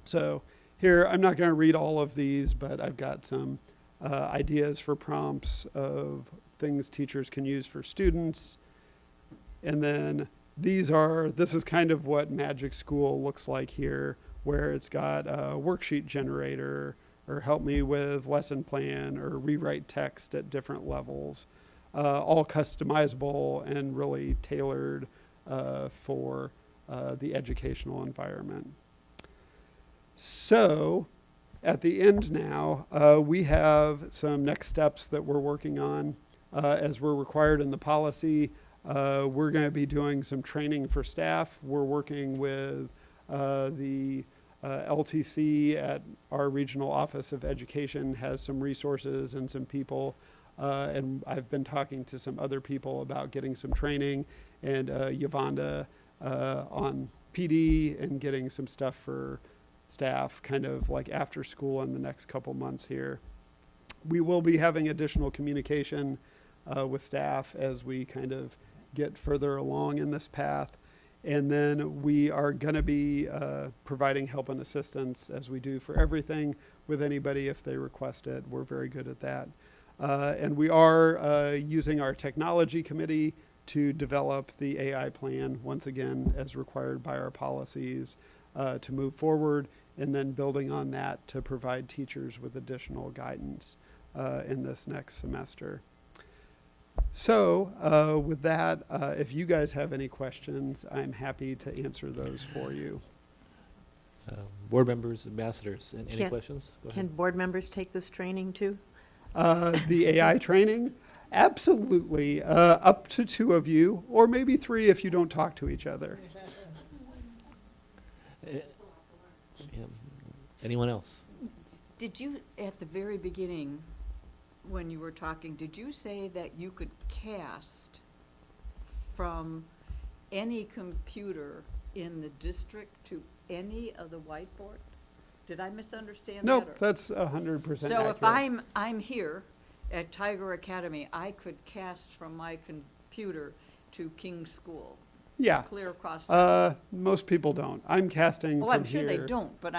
So here, I'm not going to read all of these, but I've got some ideas for prompts of things teachers can use for students. And then this is kind of what Magic School looks like here, where it's got a worksheet generator, or help me with lesson plan, or rewrite text at different levels, all customizable and really tailored for the educational environment. So at the end now, we have some next steps that we're working on as we're required in the policy. We're going to be doing some training for staff. We're working with the LTC at our regional office of education has some resources and some people. And I've been talking to some other people about getting some training, and Yvonda on PD and getting some stuff for staff kind of like after school in the next couple months here. We will be having additional communication with staff as we kind of get further along in this path. And then we are going to be providing help and assistance as we do for everything with anybody if they request it. We're very good at that. And we are using our technology committee to develop the AI plan, once again, as required by our policies, to move forward, and then building on that to provide teachers with additional guidance in this next semester. So with that, if you guys have any questions, I'm happy to answer those for you. Board members, ambassadors, any Can- questions? Go Can ahead. board members take this training too? The AI training, absolutely. Up to 2 of you, or maybe 3 if you don't talk to each other. Yeah. Anyone else? Did you, at the very beginning, when you were talking, did you say that you could cast from any computer in the district to any of the whiteboards? Did I misunderstand that? Nope, or- that's 100% So accurate. if I'm here at Tiger Academy, I could cast from my computer to King's School, Yeah. clear across town. Most people don't. I'm casting Oh, from I'm sure they here. don't, but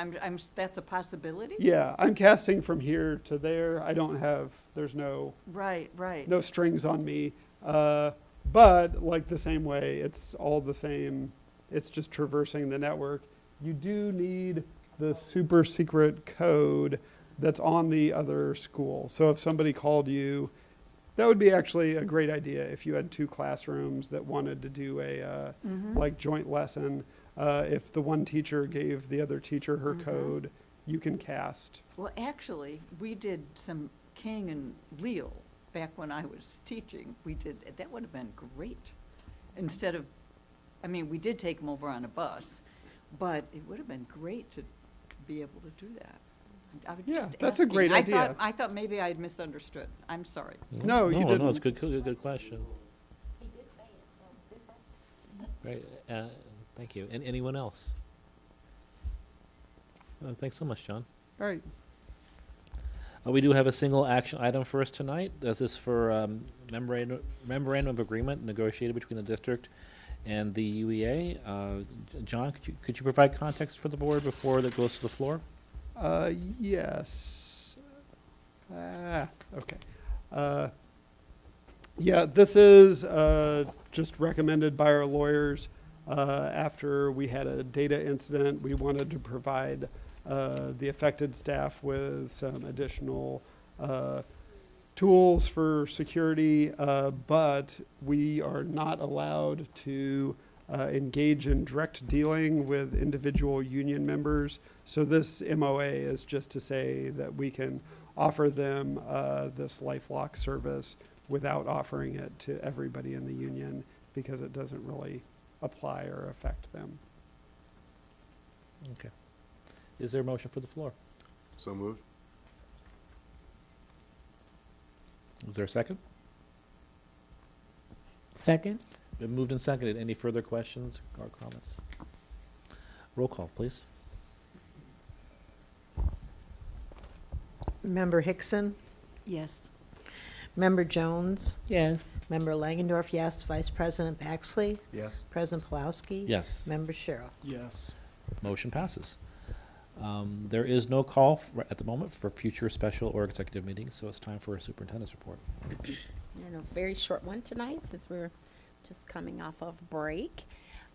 that's a possibility? Yeah, I'm casting from here to there. I don't have, there's no Right, right. strings on me. But like the same way, it's all the same. It's just traversing the network. You do need the super secret code that's on the other school. So if somebody called you That would be actually a great idea if you had two classrooms that wanted to do a like joint lesson. If the one teacher gave the other teacher her code, you can cast. Well, actually, we did some King and Leal back when I was teaching. That would have been great. Instead of, I mean, we did take them over on a bus, but it would have been great to be able to do that. I was Yeah, just that's a asking. great idea. I thought maybe I had misunderstood. I'm sorry. No, you didn't. No, it's good question. Right, thank you. And anyone else? Thanks so much, John. All right. We do have a single action item for us tonight. This is for memorandum of agreement negotiated between the district and the UEA. John, could you provide context for the board before that goes to the floor? Yes. Okay. Yeah, this is just recommended by our lawyers. After we had a data incident, we wanted to provide the affected staff with some additional tools for security, but we are not allowed to engage in direct dealing with individual union members. So this MOA is just to say that we can offer them this LifeLock service without offering it to everybody in the union because it doesn't really apply or affect them. Okay. Is there a motion for the floor? So moved. Is there a second? Second? Been moved and seconded. Any further questions or comments? Roll call, please. Member Hickson, Yes. Member Jones, Yes. Member Langendorf, yes. Vice President Baxley, Yes. President Pulowski. Yes. Member Sherrill. Yes. Motion passes. There is no call at the moment for future special or executive meetings, so it's time for a superintendent's report. And a very short one tonight, since we're just coming off of break.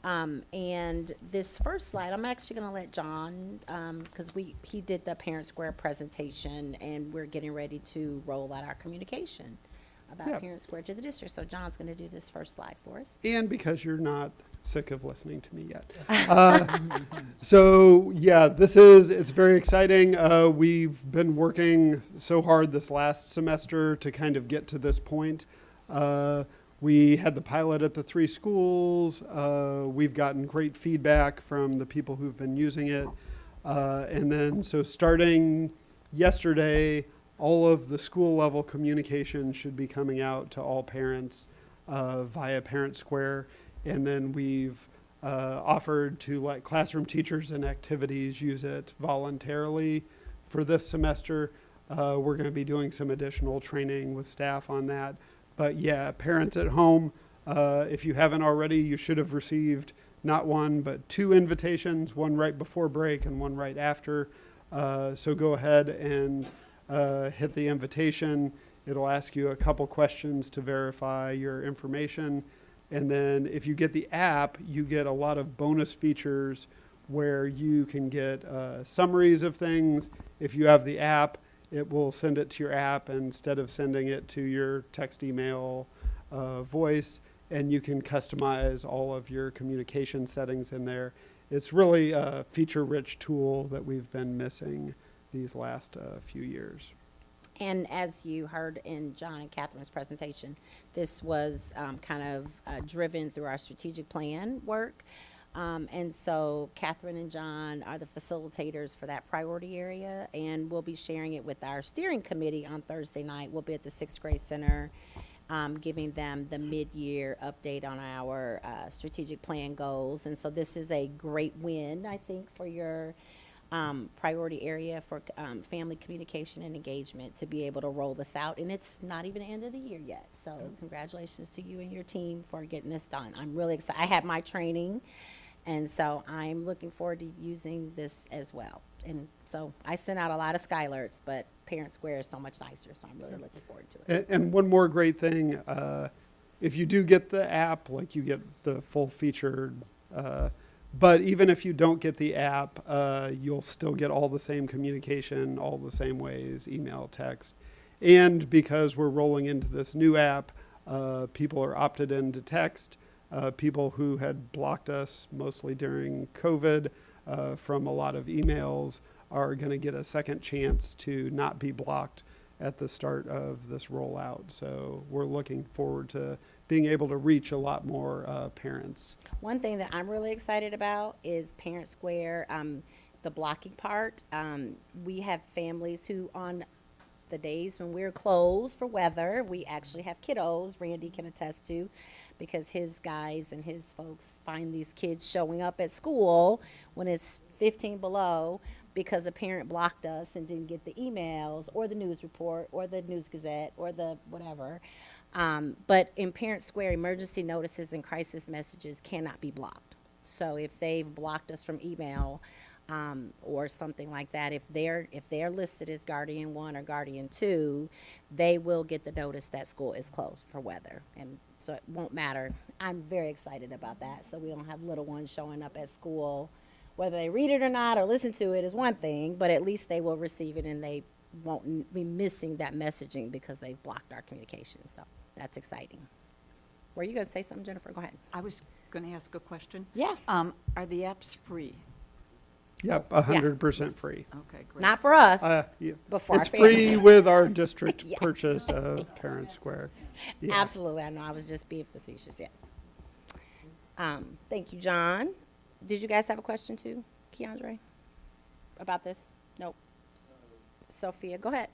And this first slide, I'm actually gonna let John, because he did the Parent Square presentation, and we're getting ready to roll out our communication about Yeah. Parent Square to the district. So John's gonna do this first slide for us. And because you're not sick of listening to me yet. So yeah, it's very exciting. We've been working so hard this last semester to kind of get to this point. We had the pilot at the 3 schools. We've gotten great feedback from the people who've been using it. And then, so starting yesterday, all of the school level communication should be coming out to all parents via Parent Square. And then we've offered to let classroom teachers and activities use it voluntarily for this semester. We're going to be doing some additional training with staff on that. But yeah, parents at home, if you haven't already, you should have received not one, but 2 invitations, one right before break and one right after. So go ahead and hit the invitation. It'll ask you a couple questions to verify your information. And then if you get the app, you get a lot of bonus features where you can get summaries of things. If you have the app, it will send it to your app instead of sending it to your text, email, voice, and you can customize all of your communication settings in there. It's really a feature-rich tool that we've been missing these last few years. And as you heard in John and Catherine's presentation, this was kind of driven through our strategic plan work. And so Catherine and John are the facilitators for that priority area, and we'll be sharing it with our steering committee on Thursday night. We'll be at the 6th grade center, giving them the mid-year update on our strategic plan goals. And so this is a great win, I think, for your priority area for family communication and engagement to be able to roll this out. And it's not even the end of the year yet. So congratulations to you and your team for getting this done. I'm really excited. I had my training, and so I'm looking forward to using this as well. And so I sent out a lot of Skylarts, but Parent Square is so much nicer, so I'm really looking forward to it. And one more great thing, if you do get the app, like you get the full featured, but even if you don't get the app, you'll still get all the same communication, all the same ways, email, text. And because we're rolling into this new app, people are opted into text. People who had blocked us mostly during COVID from a lot of emails are going to get a second chance to not be blocked at the start of this rollout. So we're looking forward to being able to reach a lot more parents. One thing that I'm really excited about is Parent Square, the blocking part. We have families who on the days when we're closed for weather, we actually have kiddos, Randy can attest to, because his guys and his folks find these kids showing up at school when it's 15 below because a parent blocked us and didn't get the emails or the news report or the News Gazette or the whatever. But in Parent Square, emergency notices and crisis messages cannot be blocked. So if they've blocked us from email, or something like that, if they're listed as Guardian 1 or Guardian 2, they will get the notice that school is closed for weather. And so it won't matter. I'm very excited about that. So we don't have little ones showing up at school. Whether they read it or not or listen to it is one thing, but at least they will receive it and they won't be missing that messaging because they've blocked our communication. So that's exciting. Were you going to say something, Jennifer? Go ahead. I was going to ask a question. Yeah. Are the apps free? Yep, 100% free. Okay, great. Not for us, Yeah. but for our It's free families. with our district Yes. purchase of Parent Square. Yeah. Absolutely. I know. I was just being facetious. Yes. Thank you, John. Did you guys have a question too, Keandre, about this? Nope. Sophia, go ahead.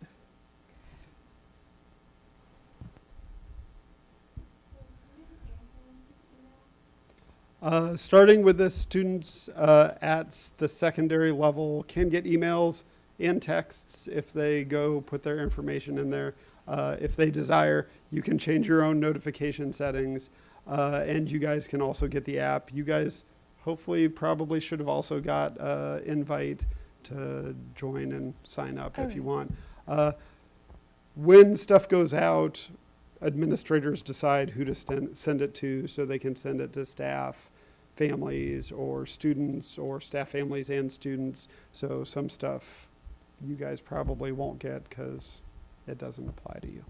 Starting with the students at the secondary level can get emails and texts if they go put their information in there. If they desire, you can change your own notification settings, and you guys can also get the app. You guys hopefully probably should have also got invite to join and sign up if you want. When stuff goes out, administrators decide who to send it to, so they can send it to staff, families, or students, or staff, families, and students. So some stuff you guys probably won't get because it doesn't apply to you.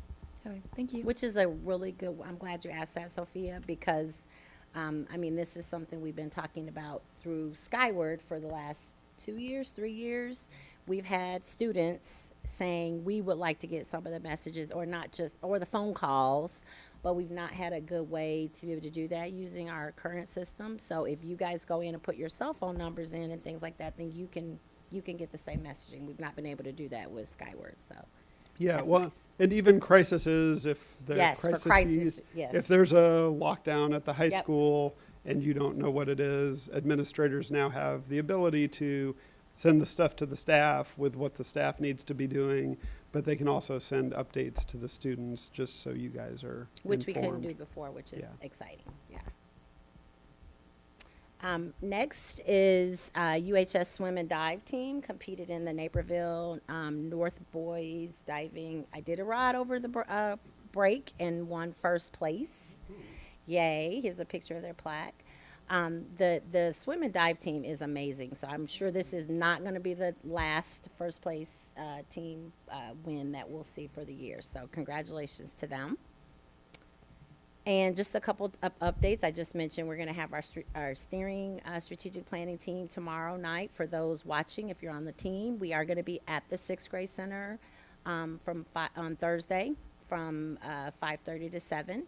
Okay, thank you. Which is a really good, I'm glad you asked that, Sophia, because, I mean, this is something we've been talking about through Skyward for the last 2 years, 3 years. We've had students saying we would like to get some of the messages or not just, or the phone calls, but we've not had a good way to be able to do that using our current system. So if you guys go in and put your cell phone numbers in and things like that, then you can get the same messaging. We've not been able to do that with Skyward, so. Yeah, That's well, nice. and even crises, if there are Yes, for crises, crisis, yes. if there's a lockdown at the high Yep. school and you don't know what it is, administrators now have the ability to send the stuff to the staff with what the staff needs to be doing, but they can also send updates to the students just so you guys are Which we couldn't informed. do before, which is Yeah. exciting, yeah. Next is UHS Swim and Dive Team competed in the Naperville North Boys Diving Iditarod over the break and won first place. Yay, here's a picture of their plaque. The swim and dive team is amazing, so I'm sure this is not going to be the last first place team win that we'll see for the year. So congratulations to them. And just a couple of updates. I just mentioned we're going to have our steering strategic planning team tomorrow night. For those watching, if you're on the team, we are going to be at the 6th grade center on Thursday from 5:30 to 7.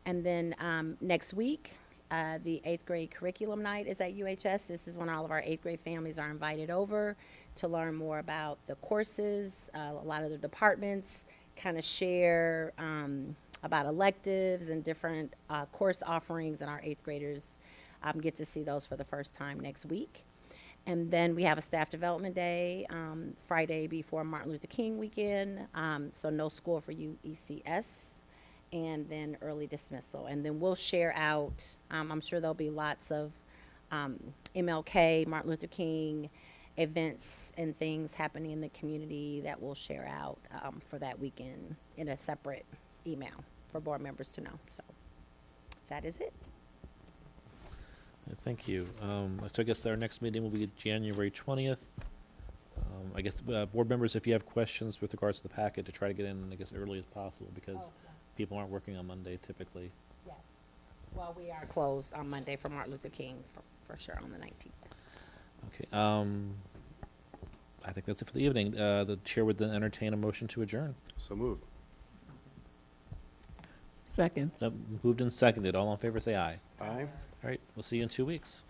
And then next week, the 8th grade curriculum night is at UHS. This is when all of our 8th grade families are invited over to learn more about the courses, a lot of the departments, kind of share about electives and different course offerings, and our 8th graders get to see those for the first time next week. And then we have a staff development day Friday before Martin Luther King weekend, so no school for you ECS. And then early dismissal. And then we'll share out, I'm sure there'll be lots of MLK, Martin Luther King events and things happening in the community that we'll share out for that weekend in a separate email for board members to know. So that is it. Thank you. So I guess our next meeting will be January 20th. I guess, board members, if you have questions with regards to the packet, to try to get in, I guess, early as possible, because people aren't working on Monday typically. Yes. Well, we are closed on Monday for Martin Luther King, for sure, on the 19th. Okay, I think that's it for the evening. The chair would then entertain a motion to adjourn. So moved. Second. Moved and seconded. All in favor, say aye. Aye. All right, we'll see you in 2 weeks.